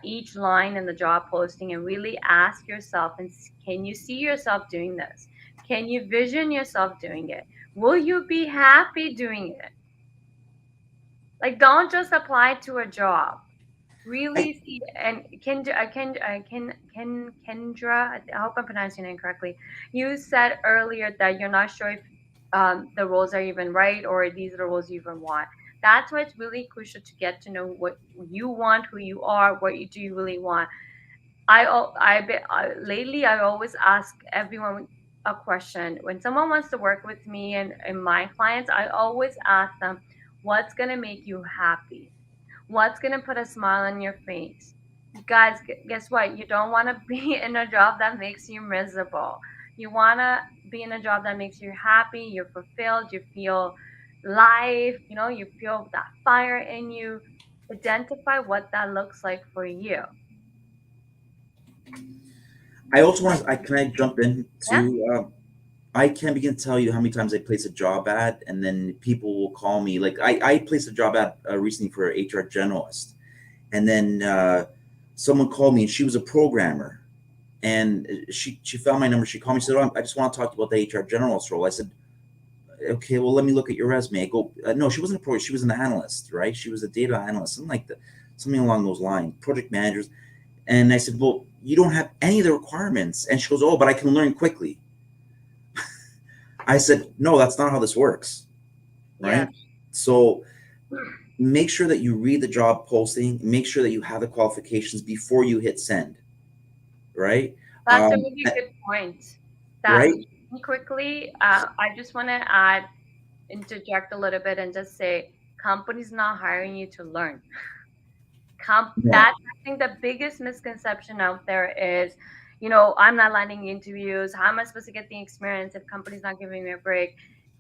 [SPEAKER 1] each line in the job posting, and really ask yourself, and can you see yourself doing this? Can you vision yourself doing it? Will you be happy doing it? Like, don't just apply to a job.
[SPEAKER 2] I
[SPEAKER 1] Really see. And Kendra, I hope I'm pronouncing it correctly. You said earlier that you're not sure if the roles are even right or these are the roles you even want. That's why it's really crucial to get to know what you want, who you are, what you do really want. Lately I always ask everyone a question. When someone wants to work with me and my clients, I always ask them, what's gonna make you happy? What's going to put a smile on your face? Guys, guess what? You don't want to be in a job that makes you miserable. You want to be in a job that makes you happy, you're fulfilled, you feel life, you feel that fire in you. Identify what that looks like for you.
[SPEAKER 2] I also want to. Can I jump in
[SPEAKER 1] Yeah?
[SPEAKER 2] to? I can't begin to tell you how many times I place a job ad, and then people will call me. Like I placed a job ad recently for an HR generalist, and then someone called me, and she was a programmer, and she found my number. She called me, said, "Oh, I just want to talk to you about the HR generalist role." I said, "Okay, well, let me look at your resume." I go, "No, she wasn't a pro. She was an analyst, right? She was a data analyst, something along those lines, project managers." And I said, "Well, you don't have any of the requirements." And she goes, "Oh, but I can learn quickly." I said, "No, that's not how this works,
[SPEAKER 1] Yeah.
[SPEAKER 2] right?" So make sure that you read the job posting, make sure that you have the qualifications before you hit send, right?
[SPEAKER 1] That's a really good point. That
[SPEAKER 2] Right?
[SPEAKER 1] quickly, I just want to interject a little bit and just say, companies not hiring you to learn.
[SPEAKER 2] No.
[SPEAKER 1] That's, I think, the biggest misconception out there is, I'm not landing interviews. How am I supposed to get the experience if company's not giving me a break?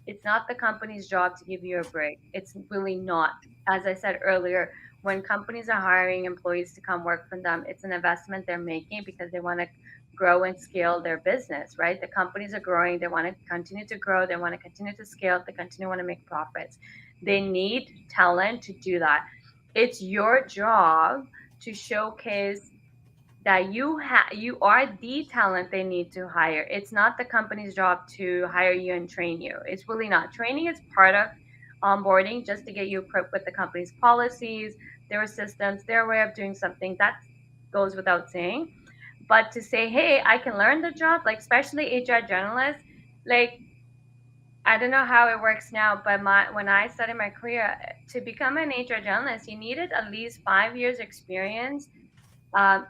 [SPEAKER 1] It's not the company's job to give you a break. It's really not. As I said earlier, when companies are hiring employees to come work for them, it's an investment they're making because they want to grow and scale their business, right? The companies are growing. They want to continue to grow. They want to continue to scale. They continue to want to make profits. They need talent to do that. It's your job to showcase that you are the talent they need to hire. It's not the company's job to hire you and train you. It's really not. Training is part of onboarding just to get you equipped with the company's policies, their systems, their way of doing something. That goes without saying. But to say, hey, I can learn the job, like especially HR generalists, like I don't know how it works now, but when I started my career, to become an HR journalist, you needed at least 5 years experience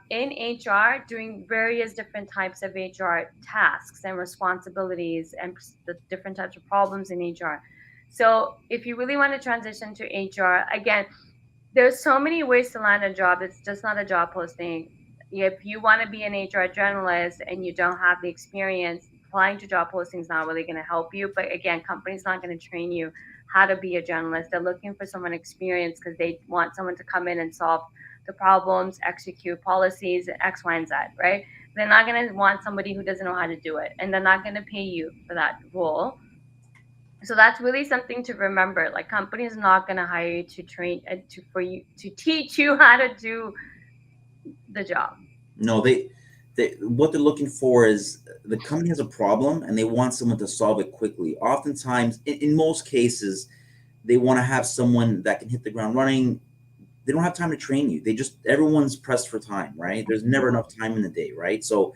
[SPEAKER 1] in HR doing various different types of HR tasks and responsibilities and the different types of problems in HR. So if you really want to transition to HR, again, there's so many ways to land a job. It's just not a job posting. If you want to be an HR journalist and you don't have the experience, applying to job postings is not really going to help you. But again, companies not going to train you how to be a journalist. They're looking for someone experienced because they want someone to come in and solve the problems, execute policies, X, Y, and Z, right? They're not going to want somebody who doesn't know how to do it, and they're not going to pay you for that role. So that's really something to remember. Like companies not going to hire you to train to for you to teach you how to do the job.
[SPEAKER 2] No, they what they're looking for is the company has a problem and they want someone to solve it quickly. Oftentimes, in most cases, they want to have someone that can hit the ground running. They don't have time to train you. They just everyone's pressed for time, right? There's never enough time in the day, right? So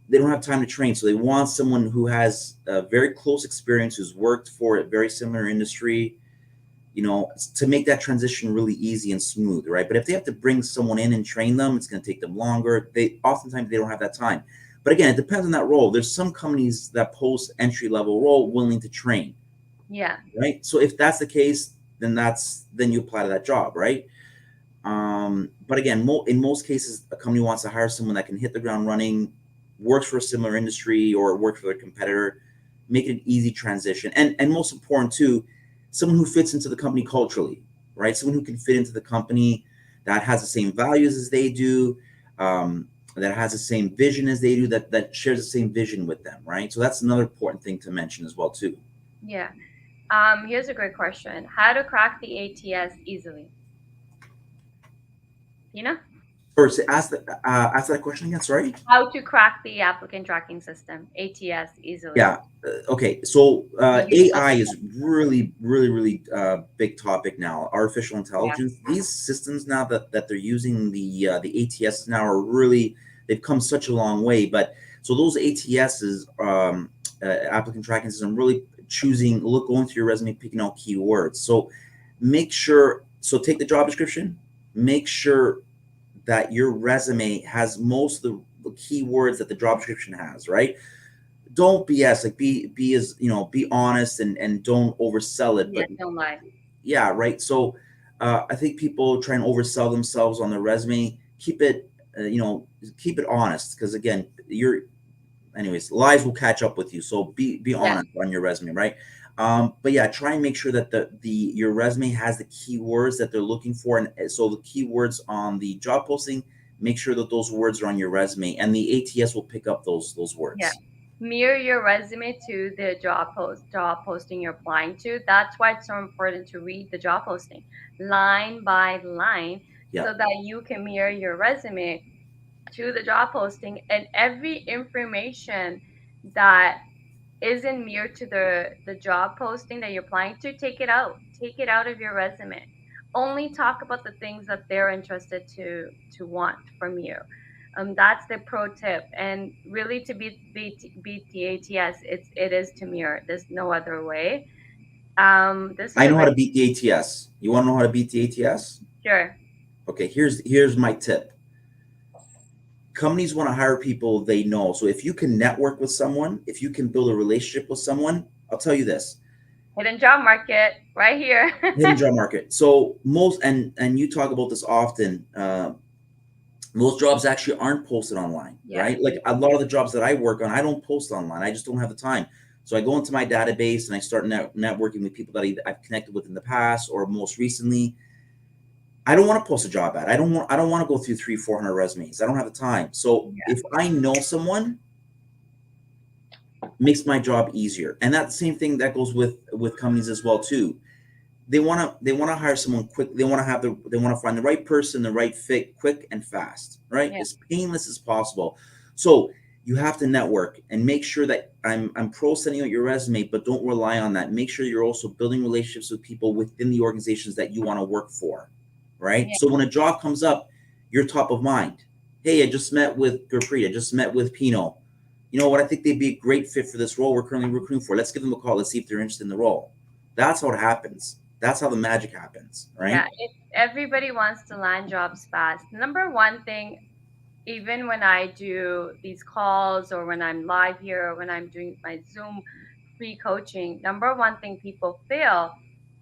[SPEAKER 2] they don't have time to train. So they want someone who has a very close experience, who's worked for a very similar industry, to make that transition really easy and smooth, right? But if they have to bring someone in and train them, it's going to take them longer. Oftentimes they don't have that time. But again, it depends on that role. There's some companies that post entry level role willing to train.
[SPEAKER 1] Yeah.
[SPEAKER 2] Right. So if that's the case, then you apply to that job, right? But again, in most cases, a company wants to hire someone that can hit the ground running, works for a similar industry or work for their competitor, make it an easy transition. And most important too, someone who fits into the company culturally, right? Someone who can fit into the company, that has the same values as they do, that has the same vision as they do, that shares the same vision with them, right? So that's another important thing to mention as well too.
[SPEAKER 1] Yeah. Here's a great question. How to crack the ATS easily? You know?
[SPEAKER 2] First, ask that question again. Sorry.
[SPEAKER 1] How to crack the applicant tracking system, ATS, easily?
[SPEAKER 2] Yeah. Okay. So
[SPEAKER 1] use
[SPEAKER 2] AI is really, really, really big topic now. Artificial intelligence.
[SPEAKER 1] Yeah.
[SPEAKER 2] These systems now that they're using the ATS now are really, they've come such a long way. But so those ATSs, applicant tracking system, really going through your resume, picking out keywords. So make sure. So take the job description. Make sure that your resume has most of the keywords that the job description has, right? Don't BS, like be as be honest and don't oversell it.
[SPEAKER 1] Yeah,
[SPEAKER 2] But
[SPEAKER 1] don't lie.
[SPEAKER 2] yeah, right. So I think people try and oversell themselves on their resume. Keep it keep it honest, because again, lies will catch up with you. So be honest on your resume, right? But yeah, try and make sure that your resume has the keywords that they're looking for, and so the keywords on the job posting, make sure that those words are on your resume, and the ATS will pick up those words.
[SPEAKER 1] Yeah. Mirror your resume to the job posting you're applying to. That's why it's so important to read the job posting line by line, so that you can mirror your resume to the job posting, and every information that isn't mirrored to the job posting that you're applying to, take it out of your resume. Only talk about the things that they're interested to want from you. That's the pro tip. And really, to beat the ATS, it is to mirror. There's no other way.
[SPEAKER 2] I know how to beat the ATS. You want to know how to beat the ATS?
[SPEAKER 1] Sure.
[SPEAKER 2] Okay, here's my tip. Companies want to hire people they know. So if you can network with someone, if you can build a relationship with someone, I'll tell you this.
[SPEAKER 1] Hidden job market right here.
[SPEAKER 2] Hidden job market. So most, and you talk about this often, most jobs actually aren't posted online, right? Like a lot of the jobs that I work on, I don't post online. I just don't have the time. So I go into my database and I start networking with people that I've connected with in the past or most recently. I don't want to post a job ad. I don't want to go through 300-400 resumes. I don't have the time. So if I know someone, makes my job easier. And that same thing that goes with companies as well too. They want to hire someone quick. They want to find the right person, the right fit, quick and fast, right? As painless as possible. So You have to network and make sure that I'm pro sending out your resume, but don't rely on that. Make sure you're also building relationships with people within the organizations that you want to work for, right?
[SPEAKER 1] Yeah.
[SPEAKER 2] So when a job comes up, you're top of mind. Hey, I just met with Gurpreet. I just met with Pino. You know what? I think they'd be a great fit for this role we're currently recruiting for. Let's give them a call. Let's see if they're interested in the role. That's how it happens. That's how the magic happens,
[SPEAKER 1] Yeah,
[SPEAKER 2] right?
[SPEAKER 1] everybody wants to land jobs fast. Number one thing, even when I do these calls or when I'm live here or when I'm doing my Zoom free coaching, number one thing people fail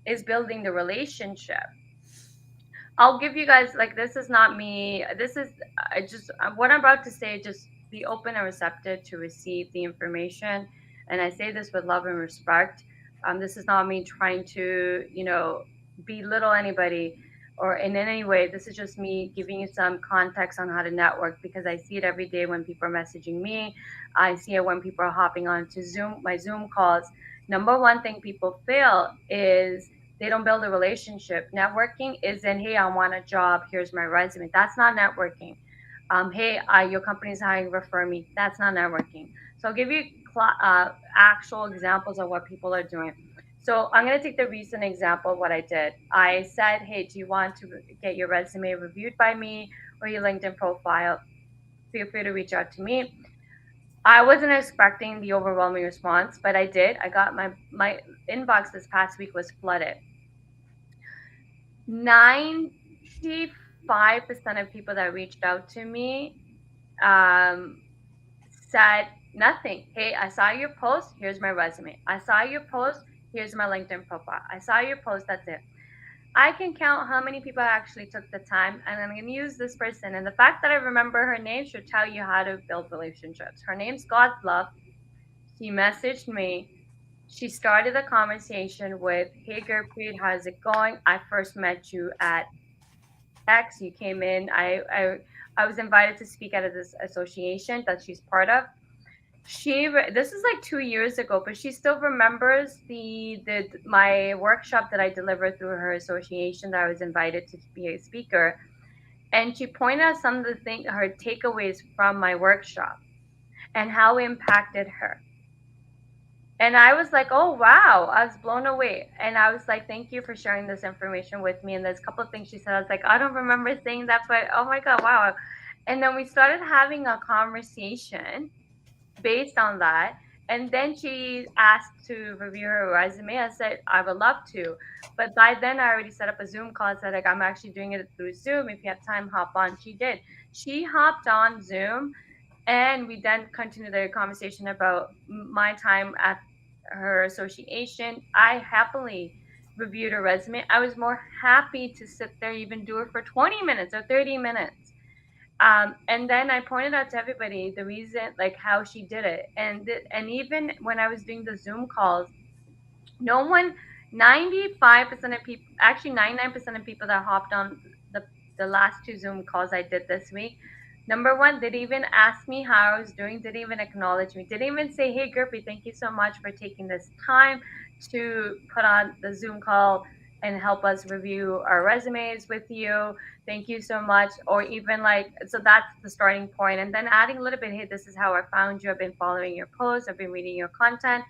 [SPEAKER 1] is building the relationship. I'll give you guys, like, this is not me. This is, I just, what I'm about to say, just be open and receptive to receive the information. And I say this with love and respect. This is not me trying to, belittle anybody or in any way. This is just me giving you some context on how to network, because I see it every day when people are messaging me. I see it when people are hopping on to Zoom, my Zoom calls. Number one thing people fail is they don't build a relationship. Networking isn't, hey, I want a job, here's my resume. That's not networking. Hey, your company's hiring, refer me. That's not networking. So I'll give you actual examples of what people are doing. So I'm going to take the recent example of what I did. I said, hey, do you want to get your resume reviewed by me or your LinkedIn profile? Feel free to reach out to me. I wasn't expecting the overwhelming response, but I did. I got my inbox this past week was flooded. 95% of people that reached out to me um, said nothing. Hey, I saw your post. Here's my resume. I saw your post. Here's my LinkedIn profile. I saw your post. That's it. I can count how many people actually took the time, and I'm going to use this person. And the fact that I remember her name should tell you how to build relationships. Her name's God's Love. She messaged me. She started a conversation with, hey, Gurpreet, how's it going? I first met you at X. You came in. I was invited to speak at this association that she's part of. This is like 2 years ago, but she still remembers the my workshop that I delivered through her association that I was invited to be a speaker. And she pointed out some of the things, her takeaways from my workshop and how it impacted her. And I was like, oh, wow. I was blown away. And I was like, thank you for sharing this information with me. And there's a couple of things she said. I was like, I don't remember saying that, but oh my God, wow. And then we started having a conversation based on that. And then she asked to review her resume. I said, I would love to. But by then, I already set up a Zoom call. I said, like, I'm actually doing it through Zoom. If you have time, hop on. She did. She hopped on Zoom. And we then continued the conversation about my time at her association. I happily reviewed her resume. I was more happy to sit there, even do it for 20 minutes or 30 minutes. And then I pointed out to everybody the reason, like how she did it. And even when I was doing the Zoom calls, no one, 95% of people, actually 99% of people that hopped on the last two Zoom calls I did this week, number one, didn't even ask me how I was doing, didn't even acknowledge me, didn't even say, hey, Gurpreet, thank you so much for taking this time to put on the Zoom call and help us review our resumes with you. Thank you so much. Or even like, so that's the starting point. And then adding a little bit, hey, this is how I found you. I've been following your posts. I've been reading your content.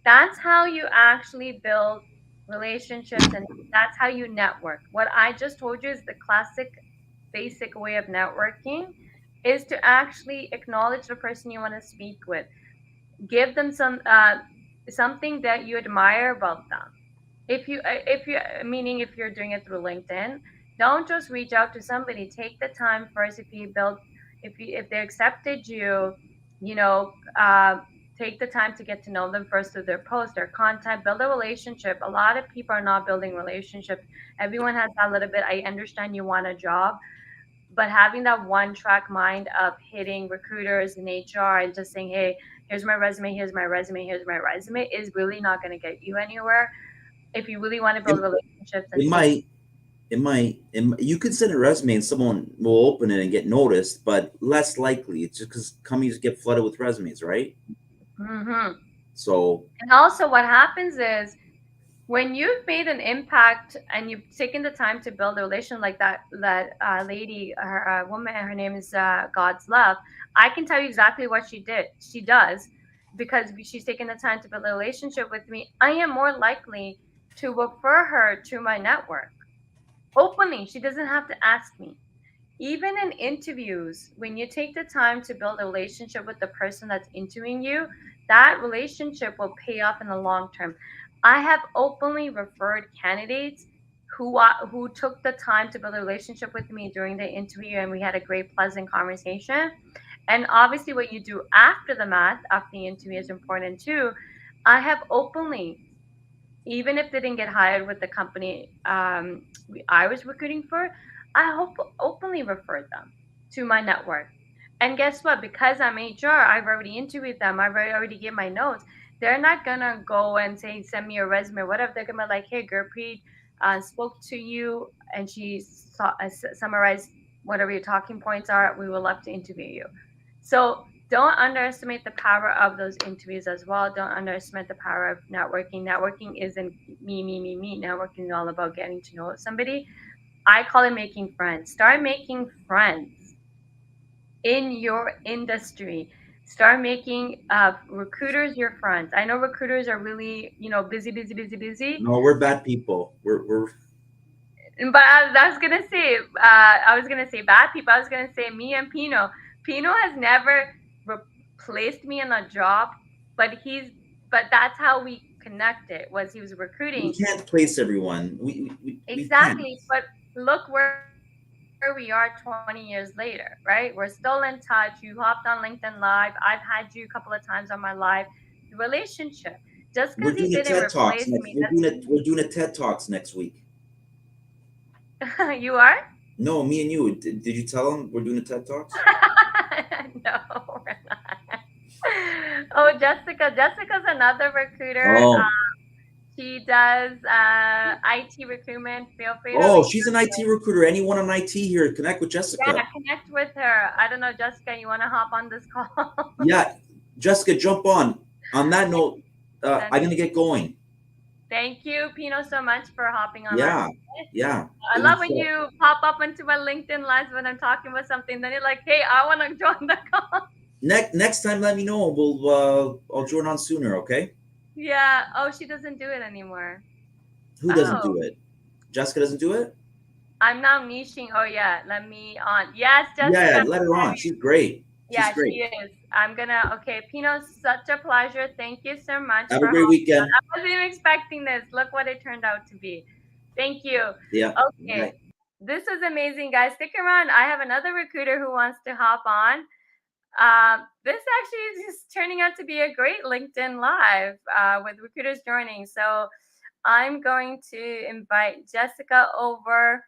[SPEAKER 1] That's how you actually build relationships, and that's how you network. What I just told you is the classic basic way of networking, is to actually acknowledge the person you want to speak with. Give them something that you admire about them. If you meaning if you're doing it through LinkedIn, don't just reach out to somebody. Take the time first. If they accepted you, you know, take the time to get to know them first through their post, their content, build a relationship. A lot of people are not building relationships. Everyone has that little bit. I understand you want a job, but having that one track mind of hitting recruiters and HR and just saying, hey, here's my resume, here's my resume, here's my resume, is really not going to get you anywhere. If you really want to build
[SPEAKER 2] It,
[SPEAKER 1] relationships and
[SPEAKER 2] it
[SPEAKER 1] take.
[SPEAKER 2] might, you could send a resume and someone will open it and get noticed, but less likely. It's just because companies get flooded with resumes, right?
[SPEAKER 1] Mm-hmm.
[SPEAKER 2] So
[SPEAKER 1] And also, what happens is when you've made an impact and you've taken the time to build a relation like that lady, her woman, her name is God's Love. I can tell you exactly what she does, because she's taken the time to build a relationship with me. I am more likely to refer her to my network openly. She doesn't have to ask me. Even in interviews, when you take the time to build a relationship with the person that's interviewing you, that relationship will pay off in the long term. I have openly referred candidates who took the time to build a relationship with me during the interview, and we had a great, pleasant conversation. And obviously, what you do after the math, after the interview, is important too. I have openly, even if they didn't get hired with the company I was recruiting for, I hope openly referred them to my network. And guess what? Because I'm HR, I've already interviewed them. I've already gave my notes. They're not gonna go and say send me a resume or whatever. They're gonna be like, hey, Gurpreet spoke to you, and she summarized whatever your talking points are. We would love to interview you. So don't underestimate the power of those interviews as well. Don't underestimate the power of networking. Networking isn't me. Networking is all about getting to know somebody. I call it making friends. Start making friends in your industry. Start making recruiters your friends. I know recruiters are really, busy.
[SPEAKER 2] No, we're bad people. We're
[SPEAKER 1] But I was gonna say bad people. I was gonna say me and Pino. Pino has never replaced me in a job, but but that's how we connected. Was he was
[SPEAKER 2] we
[SPEAKER 1] recruiting
[SPEAKER 2] can't place everyone. We can't.
[SPEAKER 1] exactly? But look where we are 20 years later, right? We're still in touch. You hopped on LinkedIn Live. I've had you a couple of times on my live. The relationship. Just
[SPEAKER 2] We're
[SPEAKER 1] because he
[SPEAKER 2] doing a
[SPEAKER 1] didn't
[SPEAKER 2] TED Talks
[SPEAKER 1] replace
[SPEAKER 2] next.
[SPEAKER 1] me,
[SPEAKER 2] We're doing a TED Talks next week.
[SPEAKER 1] you are.
[SPEAKER 2] No, me and you. Did you tell them we're doing a TED Talks?
[SPEAKER 1] No, we're not. Oh, Jessica. Jessica's another recruiter.
[SPEAKER 2] Oh,
[SPEAKER 1] She does IT recruitment. Feel free to
[SPEAKER 2] oh,
[SPEAKER 1] reach
[SPEAKER 2] she's an
[SPEAKER 1] out.
[SPEAKER 2] IT recruiter. Anyone on IT here, connect with
[SPEAKER 1] Yeah,
[SPEAKER 2] Jessica.
[SPEAKER 1] connect with her. I don't know, Jessica, you want to hop on this call?
[SPEAKER 2] Yeah, Jessica, jump on. On that note,
[SPEAKER 1] Send
[SPEAKER 2] I'm
[SPEAKER 1] me.
[SPEAKER 2] gonna get going.
[SPEAKER 1] Thank you, Pino, so much for hopping on last
[SPEAKER 2] Yeah,
[SPEAKER 1] minute.
[SPEAKER 2] yeah.
[SPEAKER 1] I
[SPEAKER 2] It
[SPEAKER 1] love
[SPEAKER 2] was
[SPEAKER 1] when you pop up into my LinkedIn lives when I'm talking about something. Then you're like, hey, I want to join the call.
[SPEAKER 2] next time. Let me know. I'll join on sooner. Okay.
[SPEAKER 1] Yeah. Oh, she doesn't do it anymore.
[SPEAKER 2] Who doesn't
[SPEAKER 1] Oh,
[SPEAKER 2] do it? Jessica doesn't do it.
[SPEAKER 1] I'm now niching. Oh, yeah. Let me on. Yes,
[SPEAKER 2] Yeah,
[SPEAKER 1] Jessica.
[SPEAKER 2] let her on. She's great. She's
[SPEAKER 1] Yeah, she
[SPEAKER 2] great.
[SPEAKER 1] is. I'm gonna. Okay, Pino, such a pleasure. Thank you so much
[SPEAKER 2] Have
[SPEAKER 1] for
[SPEAKER 2] a great
[SPEAKER 1] hopping on.
[SPEAKER 2] weekend.
[SPEAKER 1] I wasn't even expecting this. Look what it turned out to be. Thank you.
[SPEAKER 2] Yeah.
[SPEAKER 1] Okay,
[SPEAKER 2] Bye.
[SPEAKER 1] this is amazing, guys. Stick around. I have another recruiter who wants to hop on. This actually is just turning out to be a great LinkedIn Live with recruiters joining. So I'm going to invite Jessica over.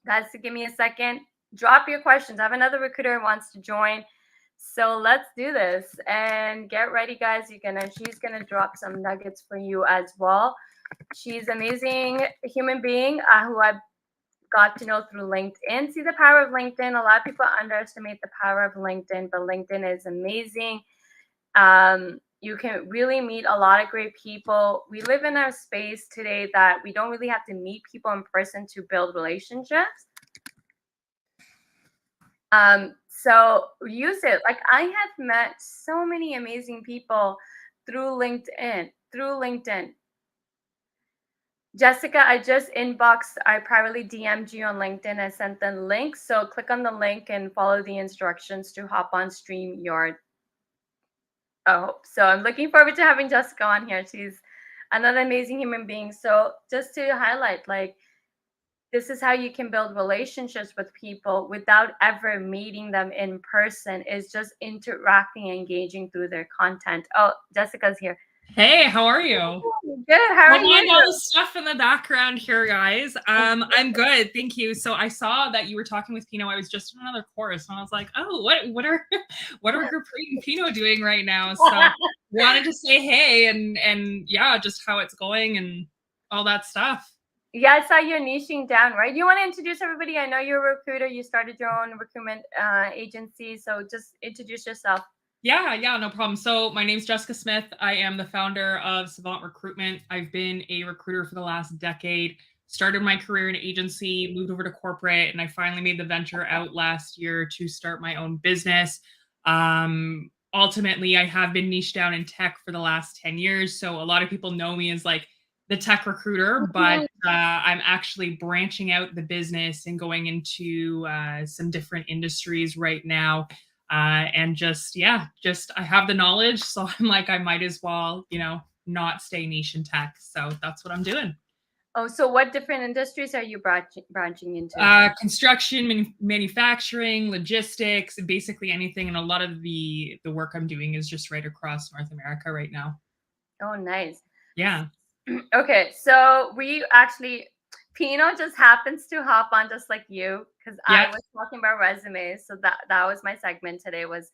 [SPEAKER 1] Guys, to give me a second. Drop your questions. I have another recruiter who wants to join. So let's do this and get ready, guys. She's gonna drop some nuggets for you as well. She's an amazing human being who I've got to know through LinkedIn. See the power of LinkedIn. A lot of people underestimate the power of LinkedIn, but LinkedIn is amazing. You can really meet a lot of great people. We live in a space today that we don't really have to meet people in person to build relationships. So use it. Like I have met so many amazing people through LinkedIn. Jessica, I just inboxed, I privately DM'd you on LinkedIn. I sent the link. So click on the link and follow the instructions to hop on StreamYard. Oh, so I'm looking forward to having Jessica on here. She's another amazing human being. So just to highlight, like, this is how you can build relationships with people without ever meeting them in person, is just interacting and engaging through their content. Oh, Jessica's here.
[SPEAKER 3] Hey, how are you?
[SPEAKER 1] Good. How are
[SPEAKER 3] Don't mind all
[SPEAKER 1] you?
[SPEAKER 3] the stuff in the background here, guys. I'm good, thank you. So I saw that you were talking with Pino. I was just in another course, and I was like, oh, what are Gurpreet and Pino doing right now? So wanted to say hey and yeah, just how it's going and all that stuff.
[SPEAKER 1] Yeah, I saw you're niching down, right? You want to introduce everybody? I know you're a recruiter. You started your own recruitment agency, so just introduce yourself.
[SPEAKER 3] Yeah, no problem. So my name's Jessica Smith. I am the founder of Savant Recruitment. I've been a recruiter for the last decade. Started my career in agency, moved over to corporate, and I finally made the venture out last year to start my own business. Ultimately, I have been niche down in tech for the last 10 years. So a lot of people know me as like the tech recruiter, but I'm actually branching out the business and going into some different industries right now. And just, yeah, just I have the knowledge. So I'm like, I might as well, not stay niche in tech. So that's what I'm doing.
[SPEAKER 1] Oh, so what different industries are you branching into?
[SPEAKER 3] Construction, manufacturing, logistics, basically anything. And a lot of the work I'm doing is just right across North America right now.
[SPEAKER 1] Oh, nice.
[SPEAKER 3] Yeah.
[SPEAKER 1] Okay, so we actually, Pino just happens to hop on just like you because I
[SPEAKER 3] Yeah.
[SPEAKER 1] was talking about resumes. So that was my segment today, was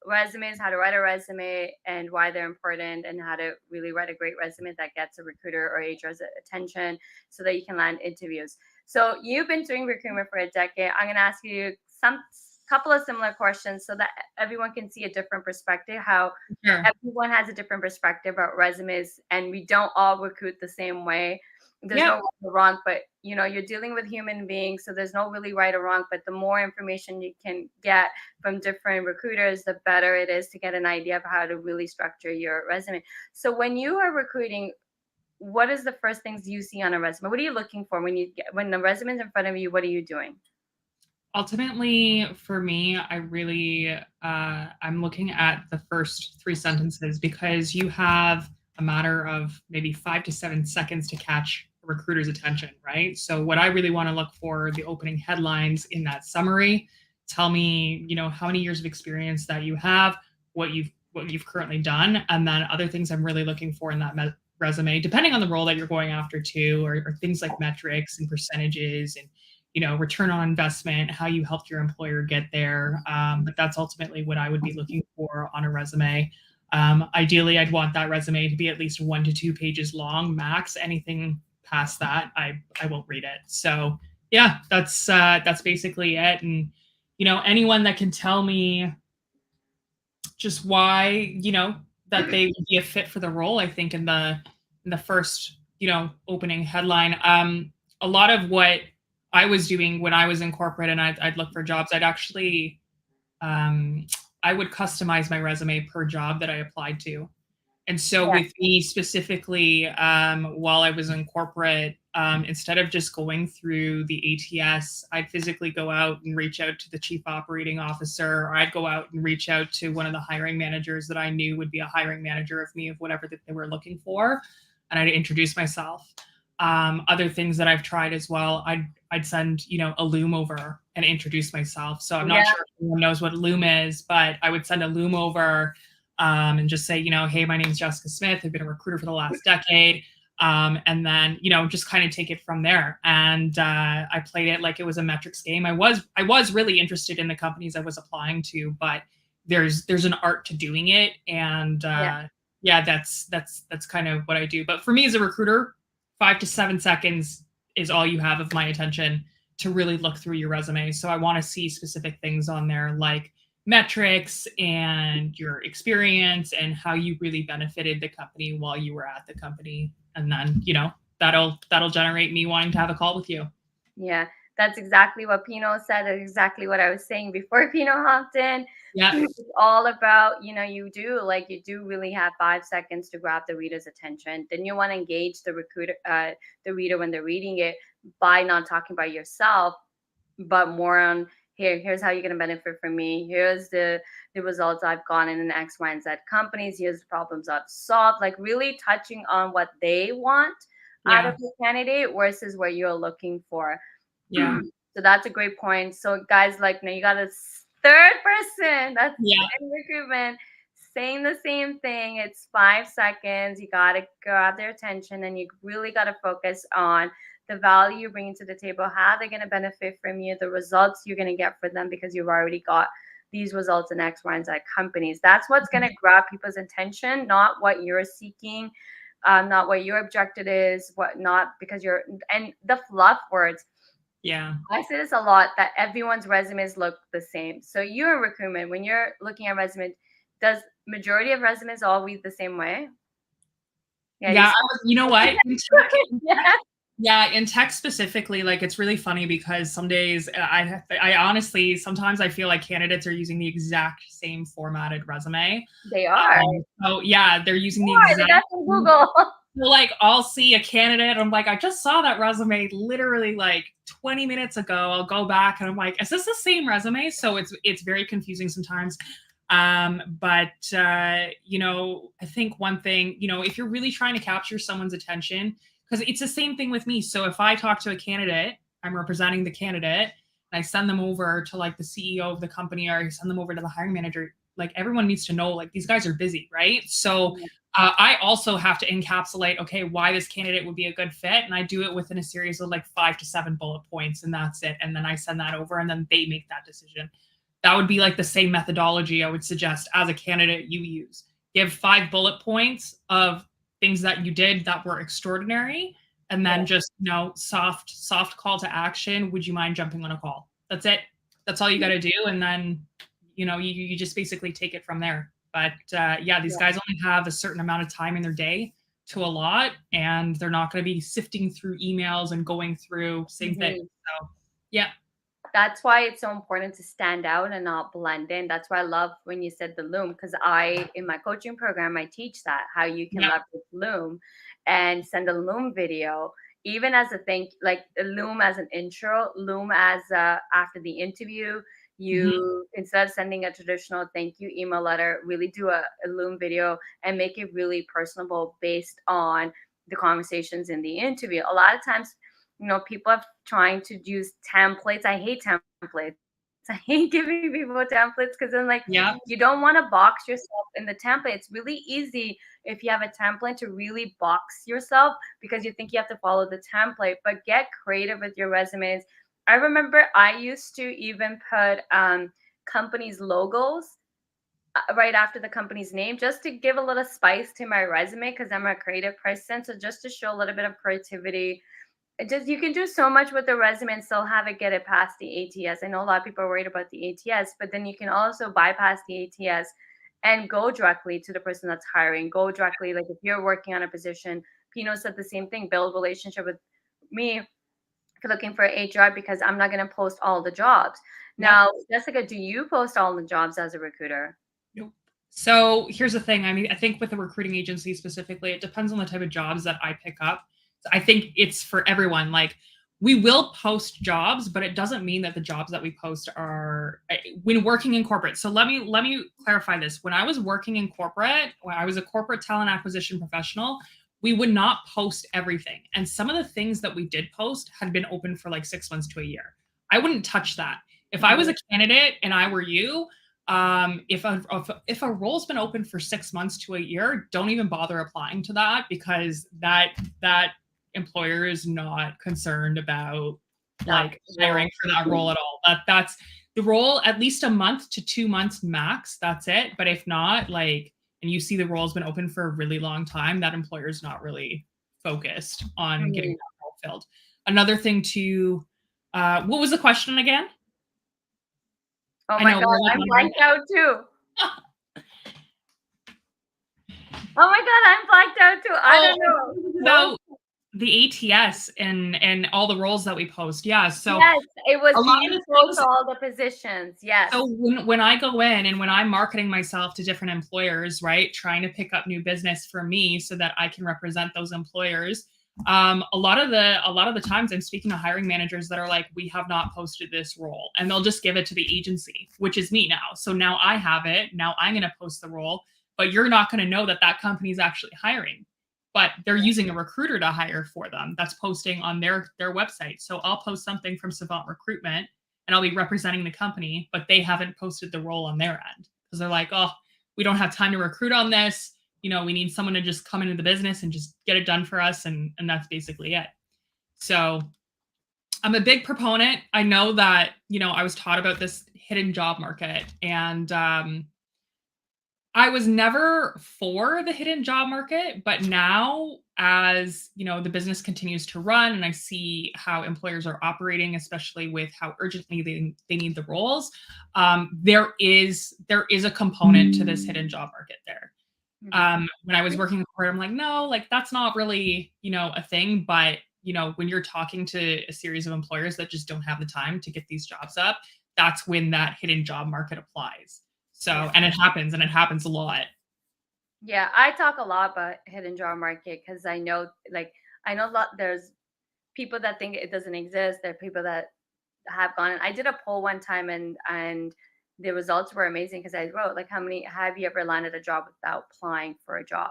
[SPEAKER 1] resumes, how to write a resume and why they're important, and how to really write a great resume that gets a recruiter or HR's attention so that you can land interviews. So you've been doing recruitment for a decade. I'm going to ask you some couple of similar questions so that everyone can see a different perspective, how
[SPEAKER 3] Sure.
[SPEAKER 1] everyone has a different perspective about resumes, and we don't all recruit the same way. There's
[SPEAKER 3] Yeah.
[SPEAKER 1] no right or wrong, but you're dealing with human beings, so there's no really right or wrong. But the more information you can get from different recruiters, the better it is to get an idea of how to really structure your resume. So when you are recruiting, what is the first things you see on a resume? What are you looking for when the resume is in front of you? What are you doing?
[SPEAKER 3] Ultimately, for me, I really I'm looking at the first 3 sentences, because you have a matter of maybe 5 to 7 seconds to catch a recruiter's attention, right? So what I really want to look for, the opening headlines in that summary. Tell me, how many years of experience that you have, what you've currently done, and then other things I'm really looking for in that resume, depending on the role that you're going after too, or things like metrics and percentages and return on investment, how you helped your employer get there. But that's ultimately what I would be looking for on a resume. Ideally, I'd want that resume to be at least 1 to 2 pages long, max. Anything past that, I won't read it. So yeah, that's basically it. And anyone that can tell me just why that they would be a fit for the role, I think in the first opening headline. A lot of what I was doing when I was in corporate and I'd look for jobs, I'd actually I would customize my resume per job that I applied to. And so with me specifically, while I was in corporate, instead of just going through the ATS, I'd physically go out and reach out to the chief operating officer, or I'd go out and reach out to one of the hiring managers that I knew would be a hiring manager of me, of whatever that they were looking for. And I'd introduce myself. Other things that I've tried as well, I'd send, a Loom over and introduce myself. So I'm not sure if anyone knows what Loom is, but I would send a Loom over and just say, hey, my name is Jessica Smith. I've been a recruiter for the last decade. And then, just kind of take it from there. And I played it like it was a metrics game. I was really interested in the companies I was applying to, but there's an art to doing it. And that's kind of what I do. But for me as a recruiter, 5 to 7 seconds is all you have of my attention to really look through your resume. So I want to see specific things on there, like metrics and your experience and how you really benefited the company while you were at the company. And then, that'll generate me wanting to have a call with you.
[SPEAKER 1] Yeah, that's exactly what Pino said. That's exactly what I was saying before Pino hopped in.
[SPEAKER 3] Yeah.
[SPEAKER 1] It's all about, you do really have 5 seconds to grab the reader's attention. Then you want to engage the reader when they're reading it by not talking about yourself, but more on, here's how you're going to benefit from me. Here's the results I've gotten in X, Y, and Z companies. Here's the problems I've solved. Like really touching on what they want out of the candidate versus what you're looking for.
[SPEAKER 3] Yeah.
[SPEAKER 1] So that's a great point. So guys, now you got a third person that's in recruitment saying the same thing. It's 5 seconds. You got to grab their attention, and you really got to focus on the value you're bringing to the table, how they're going to benefit from you, the results you're going to get for them because you've already got these results in X, Y, and Z companies. That's what's going to grab people's attention, not what you're seeking, not what your objective is, and the fluff words.
[SPEAKER 3] Yeah.
[SPEAKER 1] I say this a lot, that everyone's resumes look the same. So you're in recruitment, when you're looking at resumes, does majority of resumes always the same way?
[SPEAKER 3] Yeah, you know what?
[SPEAKER 1] Yeah.
[SPEAKER 3] Yeah, in tech specifically, like it's really funny because some days I honestly sometimes I feel like candidates are using the exact same formatted resume.
[SPEAKER 1] They are.
[SPEAKER 3] So yeah, they're using the
[SPEAKER 1] They
[SPEAKER 3] exact.
[SPEAKER 1] got from Google.
[SPEAKER 3] So, like I'll see a candidate, I'm like, I just saw that resume literally like 20 minutes ago. I'll go back and I'm like, is this the same resume? So it's very confusing sometimes. But you know, I think one thing, you know, if you're really trying to capture someone's attention, because it's the same thing with me. So if I talk to a candidate, I'm representing the candidate, and I send them over to like the CEO of the company, or I send them over to the hiring manager. Like everyone needs to know, like these guys are busy, right? So I also have to encapsulate, okay, why this candidate would be a good fit, and I do it within a series of like 5 to 7 bullet points, and that's it. And then I send that over, and then they make that decision. That would be like the same methodology I would suggest as a candidate you use. Give 5 bullet points of things that you did that were extraordinary, and then just, you know, soft call to action. Would you mind jumping on a call? That's it. That's all you got to do, and then, you know, you just basically take it from there. But yeah, these guys only have a certain amount of time in their day to a lot, and they're not going to be sifting through emails and going through same thing. So yeah.
[SPEAKER 1] That's why it's so important to stand out and not blend in. That's why I love when you said the Loom, because in my coaching program, I teach that how you can leverage Loom and send a Loom video, even as a thank, like a Loom as an intro, Loom as after the interview. You instead of sending a traditional thank you email letter, really do a Loom video and make it really personable based on the conversations in the interview. A lot of times, you know, people are trying to use templates. I hate templates. I hate giving people templates because then, like, you don't want to box yourself in the template. It's really easy if you have a template to really box yourself because you think you have to follow the template, but get creative with your resumes. I remember I used to even put companies' logos right after the company's name just to give a little spice to my resume because I'm a creative person. So just to show a little bit of creativity. You can do so much with the resume and still have it get it past the ATS. I know a lot of people are worried about the ATS, but then you can also bypass the ATS and go directly to the person that's hiring. Go directly, like if you're working on a position, Pino said the same thing, build relationship with me for looking for HR because I'm not going to post all the jobs. Now, Jessica, do you post all the jobs as a recruiter?
[SPEAKER 3] Nope. So here's the thing. I mean, I think with the recruiting agency specifically, it depends on the type of jobs that I pick up. I think it's for everyone. Like we will post jobs, but it doesn't mean that the jobs that we post are when working in corporate. So let me clarify this. When I was working in corporate, when I was a corporate talent acquisition professional, we would not post everything. And some of the things that we did post had been open for like 6 months to a year. I wouldn't touch that. If I was a candidate and I were you, if a role's been open for 6 months to a year, don't even bother applying to that because that employer is not concerned about like hiring for that role at all. That's the role, at least a month to 2 months max. That's it. But if not, like, and you see the role's been open for a really long time, that employer is not really focused on getting that role filled. Another thing to, what was the question again?
[SPEAKER 1] Oh my God, I'm blanked out too. Oh my God, I'm blanked out too. I don't know.
[SPEAKER 3] So the ATS and all the roles that we post. Yeah. So
[SPEAKER 1] yes, it was
[SPEAKER 3] a lot of the things,
[SPEAKER 1] all the positions. Yes.
[SPEAKER 3] So when I go in and when I'm marketing myself to different employers, right, trying to pick up new business for me so that I can represent those employers, a lot of the times I'm speaking to hiring managers that are like, we have not posted this role, and they'll just give it to the agency, which is me now. So now I have it. Now I'm going to post the role, but you're not going to know that that company is actually hiring, but they're using a recruiter to hire for them that's posting on their website. So I'll post something from Savant Recruitment and I'll be representing the company, but they haven't posted the role on their end because they're like, oh, we don't have time to recruit on this. You know, we need someone to just come into the business and just get it done for us. And that's basically it. So I'm a big proponent. I know that, you know, I was taught about this hidden job market, and I was never for the hidden job market, but now as, the business continues to run and I see how employers are operating, especially with how urgently they need the roles, there is a component to this hidden job market there. When I was working in corporate, I'm like, no, like that's not really, a thing. But, when you're talking to a series of employers that just don't have the time to get these jobs up, that's when that hidden job market applies. So,
[SPEAKER 1] Yeah.
[SPEAKER 3] and it happens a lot.
[SPEAKER 1] Yeah, I talk a lot about hidden job market because I know a lot. There's people that think it doesn't exist. There are people that have gone. I did a poll one time, and the results were amazing because I wrote like, how many have you ever landed a job without applying for a job?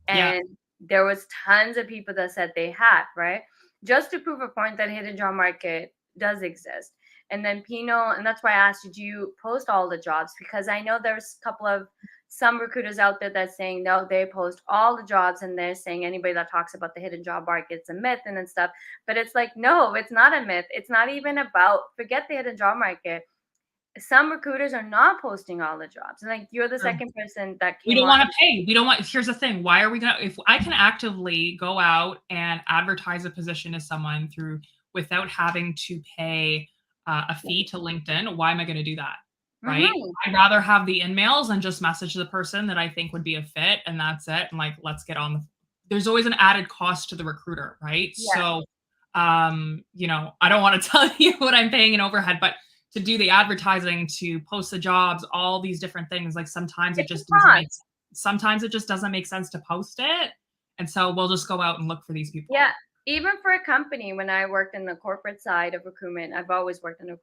[SPEAKER 3] Yeah.
[SPEAKER 1] And there was tons of people that said they had, right? Just to prove a point that hidden job market does exist. And then Pino, and that's why I asked, did you post all the jobs? Because I know there's a couple of some recruiters out there that's saying no, they post all the jobs, and they're saying anybody that talks about the hidden job market's a myth and then stuff. But it's like, no, it's not a myth. It's not even about, forget the hidden job market. Some recruiters are not posting all the jobs. And like, you're the
[SPEAKER 3] True.
[SPEAKER 1] second person that
[SPEAKER 3] We
[SPEAKER 1] came
[SPEAKER 3] don't
[SPEAKER 1] on.
[SPEAKER 3] want to pay. We don't want, here's the thing. Why are we going to, if I can actively go out and advertise a position to someone without having to pay a fee to LinkedIn, why am I going to do that? Right.
[SPEAKER 1] Mhm.
[SPEAKER 3] I'd rather have the in-mails and just message the person that I think would be a fit. And that's it. And like, let's get on. There's always an added cost to the recruiter. Right.
[SPEAKER 1] Yeah.
[SPEAKER 3] So, I don't want to tell you what I'm paying in overhead, but to do the advertising, to post the jobs, all these different things, like sometimes it just doesn't make sense to post it. And so we'll just go out and look for these people.
[SPEAKER 1] Yeah. Even for a company, when I worked in the corporate side of recruitment, I've always worked in the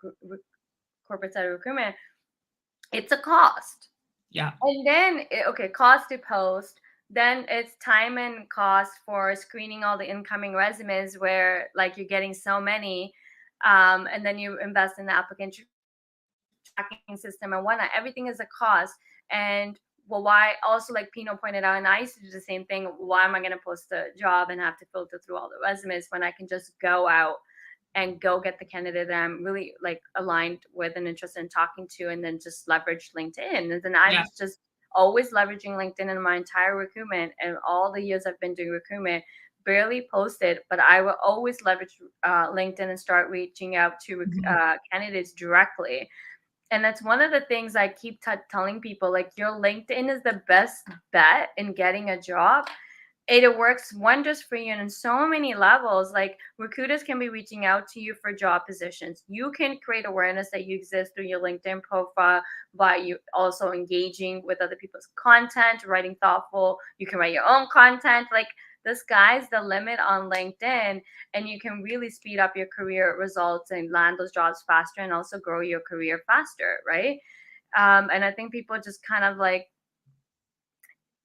[SPEAKER 1] corporate side of recruitment. It's a cost.
[SPEAKER 3] Yeah.
[SPEAKER 1] And then, cost to post. Then it's time and cost for screening all the incoming resumes where like you're getting so many. And then you invest in the applicant tracking system and whatnot. Everything is a cost. And well, why also, like Pino pointed out, and I used to do the same thing. Why am I going to post a job and have to filter through all the resumes when I can just go out and go get the candidate that I'm really like aligned with and interested in talking to, and then just leverage LinkedIn. And then I was just always leveraging LinkedIn in my entire recruitment, and all the years I've been doing recruitment, barely posted, but I will always leverage LinkedIn and start reaching out to candidates directly. And that's one of the things I keep telling people, like your LinkedIn is the best bet in getting a job. It works wonders for you in so many levels. Like recruiters can be reaching out to you for job positions. You can create awareness that you exist through your LinkedIn profile by you also engaging with other people's content, writing thoughtful. You can write your own content. Like the sky's the limit on LinkedIn, and you can really speed up your career results and land those jobs faster, and also grow your career faster, right? And I think people just kind of like,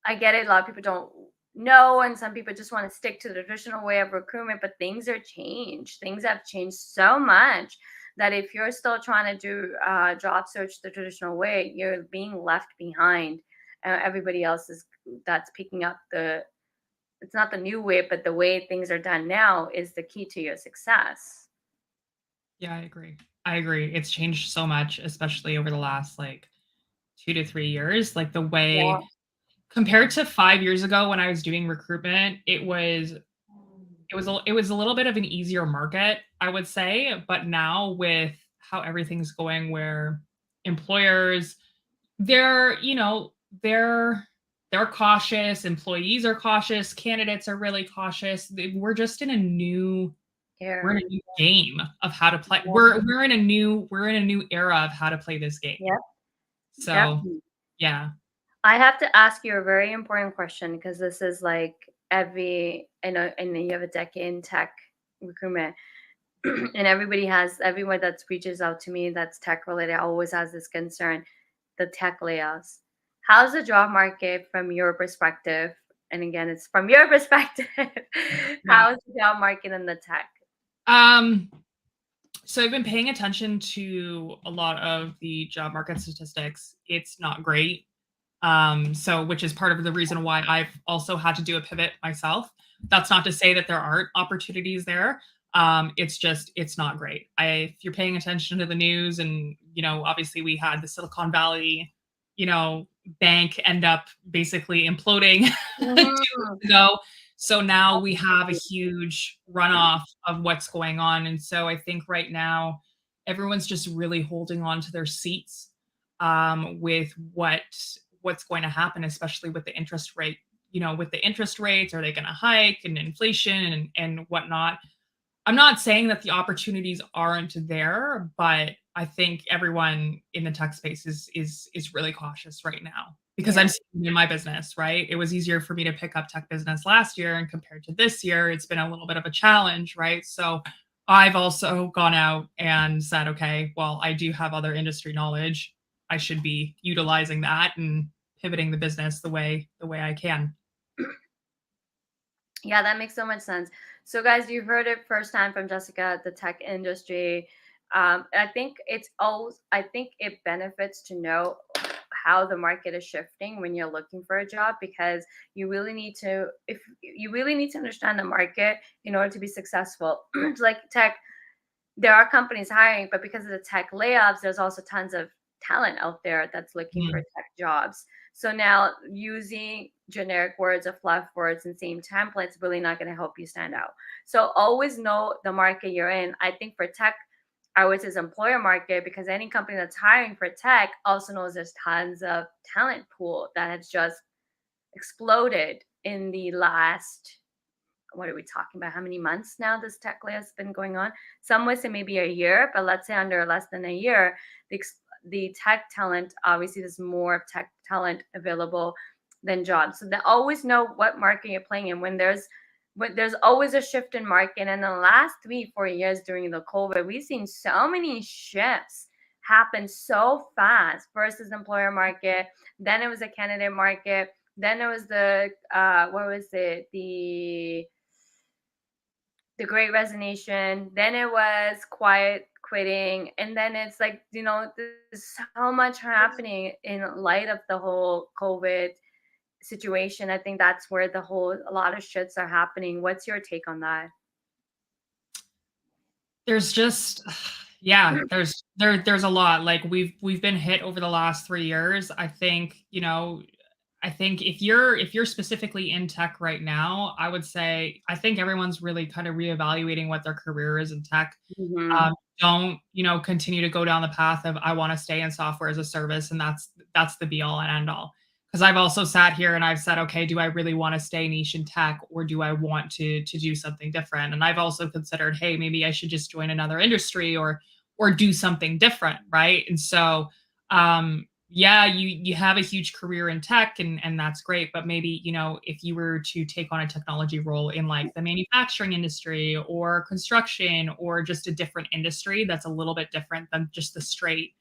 [SPEAKER 1] I get it. A lot of people don't know, and some people just want to stick to the traditional way of recruitment, but things are changed. Things have changed so much that if you're still trying to do job search the traditional way, you're being left behind. Everybody else that's picking up it's not the new way, but the way things are done now is the key to your success.
[SPEAKER 3] Yeah, I agree. It's changed so much, especially over the last like 2 to 3 years. Like the way compared to 5 years ago when I was doing recruitment, it was a little bit of an easier market, I would say. But now with how everything's going, where employers, they're cautious, employees are cautious, candidates are really cautious. We're just in a new we're in a new game of how to play. We're in a new era of how to play this game.
[SPEAKER 1] Yep.
[SPEAKER 3] So
[SPEAKER 1] Definitely.
[SPEAKER 3] yeah.
[SPEAKER 1] I have to ask you a very important question, because this is like and you have a decade in tech recruitment, and everyone that reaches out to me that's tech related always has this concern: the tech layoffs. How's the job market from your perspective? And again, it's from your perspective. How's the job market in the tech?
[SPEAKER 3] So I've been paying attention to a lot of the job market statistics. It's not great. So which is part of the reason why I've also had to do a pivot myself. That's not to say that there aren't opportunities there. It's not great. If you're paying attention to the news, and obviously we had the Silicon Valley, bank end up basically imploding 2 weeks
[SPEAKER 1] Mhm.
[SPEAKER 3] ago. So now we have a huge runoff of what's going on. And so I think right now everyone's just really holding on to their seats with what's going to happen, especially with the interest rate. With the interest rates, are they going to hike and inflation and whatnot? I'm not saying that the opportunities aren't there, but I think everyone in the tech space is really cautious right now because
[SPEAKER 1] Yeah.
[SPEAKER 3] I'm seeing it in my business, right? It was easier for me to pick up tech business last year, and compared to this year, it's been a little bit of a challenge, right? So I've also gone out and said, okay, well, I do have other industry knowledge. I should be utilizing that and pivoting the business the way I can.
[SPEAKER 1] Yeah, that makes so much sense. So, guys, you've heard it first time from Jessica, the tech industry. I think I think it benefits to know how the market is shifting when you're looking for a job, because you really need to understand the market in order to be successful. It's like tech, there are companies hiring, but because of the tech layoffs, there's also tons of talent out there that's looking for
[SPEAKER 3] Mhm.
[SPEAKER 1] tech jobs. So now using generic words or fluff words and same templates really not going to help you stand out. So always know the market you're in. I think for tech, I would say employer market, because any company that's hiring for tech also knows there's tons of talent pool that has just exploded in the last, what are we talking about? How many months now this tech layoff has been going on? Some would say maybe a year, but let's say under less than a year, the tech talent, obviously there's more tech talent available than jobs. So they always know what market you're playing in. When there's always a shift in market. And in the last 3-4 years during the COVID, we've seen so many shifts happen so fast. First is the employer market, then it was a candidate market, then it was the what was it? The great resignation, then it was quiet quitting, and then it's like, there's so much happening in light of the whole COVID situation. I think that's where a lot of shits are happening. What's your take on that?
[SPEAKER 3] There's just yeah, there's a lot. Like we've been hit over the last 3 years. I think if you're specifically in tech right now, I would say I think everyone's really kind of reevaluating what their career is in tech.
[SPEAKER 1] Hmm.
[SPEAKER 3] Don't, continue to go down the path of I want to stay in software as a service and that's the be all and end all. Because I've also sat here and I've said, okay, do I really want to stay niche in tech or do I want to do something different? And I've also considered, hey, maybe I should just join another industry or do something different, right? And so yeah, you have a huge career in tech and that's great, but maybe, if you were to take on a technology role in like the manufacturing industry or construction or just a different industry that's a little bit different than just the straight,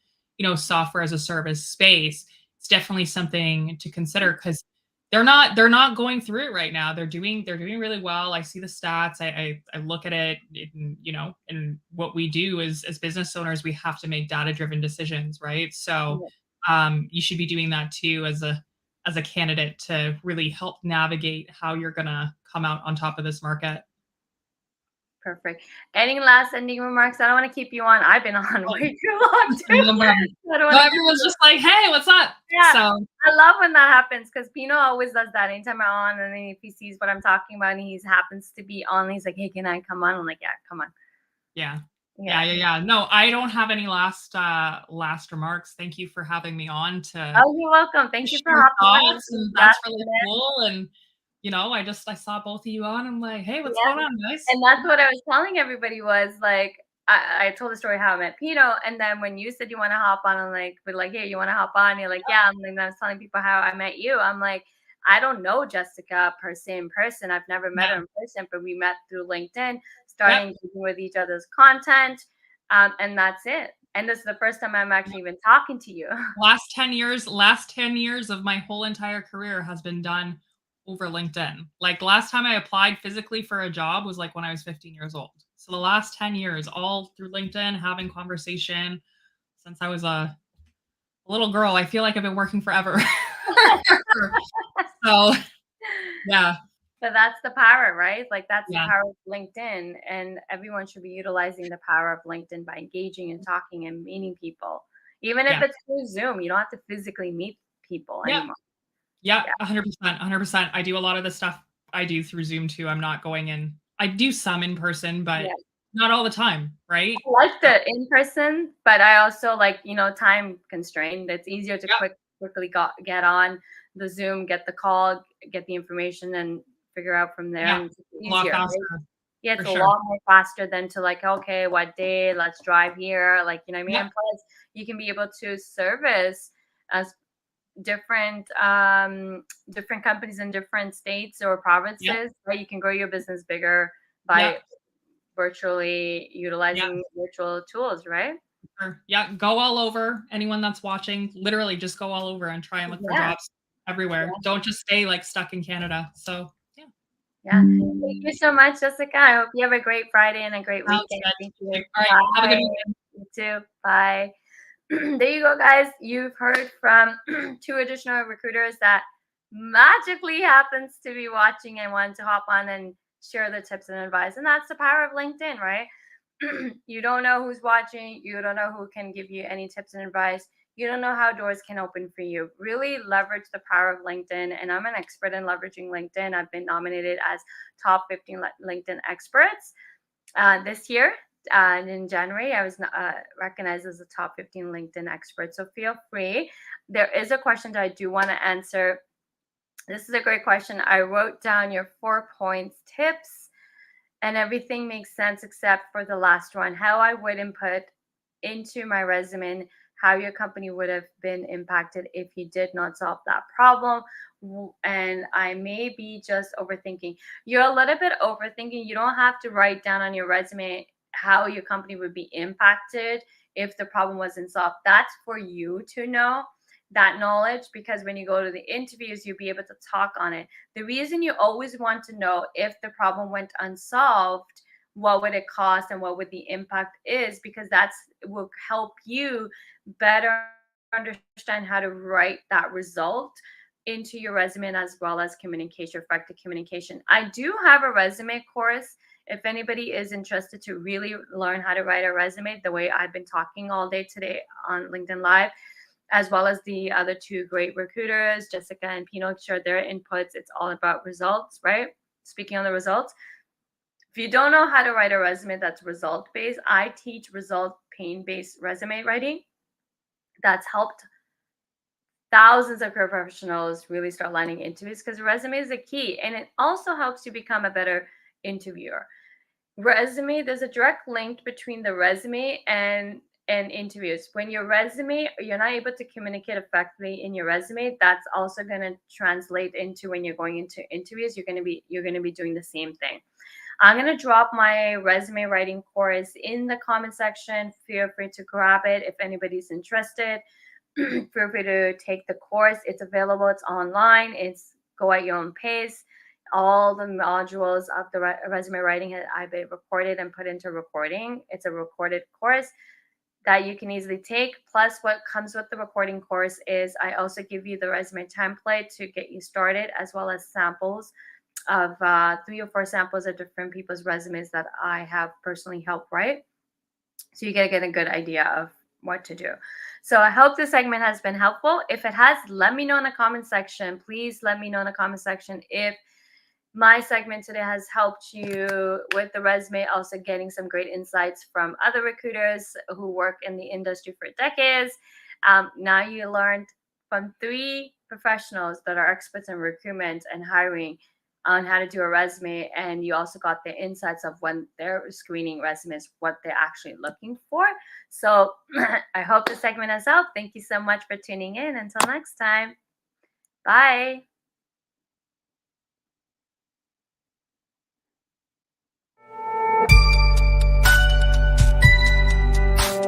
[SPEAKER 3] software as a service space, it's definitely something to consider because they're not going through it right now. They're doing really well. I see the stats. I look at it, and what we do is as business owners, we have to make data driven decisions, right? So you should be doing that too as a candidate to really help navigate how you're gonna come out on top of this market.
[SPEAKER 1] Perfect. Any last ending remarks? I don't want to keep you on. I've been on way too long too.
[SPEAKER 3] No,
[SPEAKER 1] I don't want
[SPEAKER 3] no,
[SPEAKER 1] to keep
[SPEAKER 3] everyone's
[SPEAKER 1] you.
[SPEAKER 3] just like, hey, what's up?
[SPEAKER 1] Yeah,
[SPEAKER 3] So
[SPEAKER 1] I love when that happens because Pino always does that. Anytime I'm on, and then if he sees what I'm talking about and he happens to be on, he's like, "Hey, can I come on?" I'm like, "Yeah, come on."
[SPEAKER 3] yeah. Yeah,
[SPEAKER 1] Yeah.
[SPEAKER 3] yeah, yeah. No, I don't have any last remarks. Thank you for having me on to
[SPEAKER 1] Oh, you're welcome. Thank you for
[SPEAKER 3] share
[SPEAKER 1] hopping on with
[SPEAKER 3] thoughts,
[SPEAKER 1] me
[SPEAKER 3] and that's
[SPEAKER 1] last
[SPEAKER 3] really
[SPEAKER 1] minute.
[SPEAKER 3] cool. And I saw both of you on. I'm like, hey, what's
[SPEAKER 1] Yeah.
[SPEAKER 3] going on, guys?
[SPEAKER 1] And that's what I was telling everybody was like, I told the story how I met Pino, and then when you said you want to hop on, I'm like, but like, hey, you want to hop on? You're like, yeah. And I was telling people how I met you. I'm like, I don't know Jessica per se in person. I've never met her
[SPEAKER 3] Yeah.
[SPEAKER 1] in person, but we met through LinkedIn,
[SPEAKER 3] Yep.
[SPEAKER 1] started engaging with each other's content, and that's it. And this is the first time I'm actually even talking to you.
[SPEAKER 3] Last 10 years of my whole entire career has been done over LinkedIn. Like last time I applied physically for a job was like when I was 15 years old. So the last 10 years, all through LinkedIn, having conversation since I was a little girl. I feel like I've been working forever. So yeah,
[SPEAKER 1] But that's the power, right? Like that's the
[SPEAKER 3] yeah,
[SPEAKER 1] power of LinkedIn, and everyone should be utilizing the power of LinkedIn by engaging and talking and meeting people. Even if
[SPEAKER 3] yeah,
[SPEAKER 1] it's through Zoom, you don't have to physically meet people
[SPEAKER 3] Yeah.
[SPEAKER 1] anymore.
[SPEAKER 3] Yeah, 100%, 100%. I do a lot of the stuff I do through Zoom too. I'm not going in. I do some in person, but
[SPEAKER 1] Yeah.
[SPEAKER 3] not all the time, right?
[SPEAKER 1] I like
[SPEAKER 3] So,
[SPEAKER 1] the in person, but I also like, time constrained. It's easier to
[SPEAKER 3] yeah,
[SPEAKER 1] quickly get on the Zoom, get the call, get the information, and figure out from there.
[SPEAKER 3] yeah,
[SPEAKER 1] And it's
[SPEAKER 3] a lot
[SPEAKER 1] easier, right?
[SPEAKER 3] faster
[SPEAKER 1] Yeah,
[SPEAKER 3] for
[SPEAKER 1] it's a
[SPEAKER 3] sure.
[SPEAKER 1] lot more faster than to like, okay, what day? Let's drive here. Like, you know what I mean?
[SPEAKER 3] Yeah,
[SPEAKER 1] And plus, you can be able to service as different companies in different states or
[SPEAKER 3] yeah,
[SPEAKER 1] provinces, right? You can grow your business bigger
[SPEAKER 3] yeah,
[SPEAKER 1] by virtually
[SPEAKER 3] yeah.
[SPEAKER 1] utilizing virtual tools, right?
[SPEAKER 3] Sure. Yeah, go all over. Anyone that's watching, literally just go all over and try and look for
[SPEAKER 1] Yeah,
[SPEAKER 3] jobs everywhere.
[SPEAKER 1] yeah,
[SPEAKER 3] Don't just stay like stuck in Canada. So, yeah,
[SPEAKER 1] yeah. Thank you so much, Jessica. I hope you have a great Friday and a great
[SPEAKER 3] sounds
[SPEAKER 1] weekend. Thank
[SPEAKER 3] good.
[SPEAKER 1] you.
[SPEAKER 3] All right, have a good
[SPEAKER 1] Bye.
[SPEAKER 3] weekend.
[SPEAKER 1] You too. Bye. There you go, guys. You've heard from two additional recruiters that magically happens to be watching and want to hop on and share the tips and advice. And that's the power of LinkedIn, right? You don't know who's watching. You don't know who can give you any tips and advice. You don't know how doors can open for you. Really leverage the power of LinkedIn. And I'm an expert in leveraging LinkedIn. I've been nominated as top 15 LinkedIn experts this year. And in January, I was recognized as a top 15 LinkedIn expert. So feel free. There is a question that I do want to answer. This is a great question. I wrote down your 4 points, tips, and everything makes sense except for the last one, how I would input into my resume how your company would have been impacted if you did not solve that problem. And I may be just overthinking. You're a little bit overthinking. You don't have to write down on your resume how your company would be impacted if the problem wasn't solved. That's for you to know that knowledge, because when you go to the interviews, you'll be able to talk on it. The reason you always want to know if the problem went unsolved, what would it cost and what would the impact is, because that's will help you better understand how to write that result into your resume, as well as communication, effective communication. I do have a resume course if anybody is interested to really learn how to write a resume the way I've been talking all day today on LinkedIn Live, as well as the other two great recruiters, Jessica and Pino, share their inputs. It's all about results, right? Speaking on the results. If you don't know how to write a resume that's result based, I teach result pain based resume writing. That's helped thousands of career professionals really start landing interviews, because resume is the key, and it also helps you become a better interviewer. Resume, there's a direct link between the resume and interviews. When your resume, you're not able to communicate effectively in your resume, that's also going to translate into when you're going into interviews. You're going to be doing the same thing. I'm going to drop my resume writing course in the comment section. Feel free to grab it if anybody's interested. Feel free to take the course. It's available. It's online. It's go at your own pace. All the modules of the resume writing I've been recorded and put into recording. It's a recorded course that you can easily take. Plus, what comes with the recording course is I also give you the resume template to get you started, as well as samples of 3 or 4 samples of different people's resumes that I have personally helped write. So you get a good idea of what to do. So I hope this segment has been helpful. If it has, let me know in the comment section. Please let me know in the comment section if my segment today has helped you with the resume, also getting some great insights from other recruiters who work in the industry for decades. Now you learned from 3 professionals that are experts in recruitment and hiring on how to do a resume, and you also got the insights of when they're screening resumes, what they're actually looking for. So I hope the segment has helped. Thank you so much for tuning in. Until next time, bye.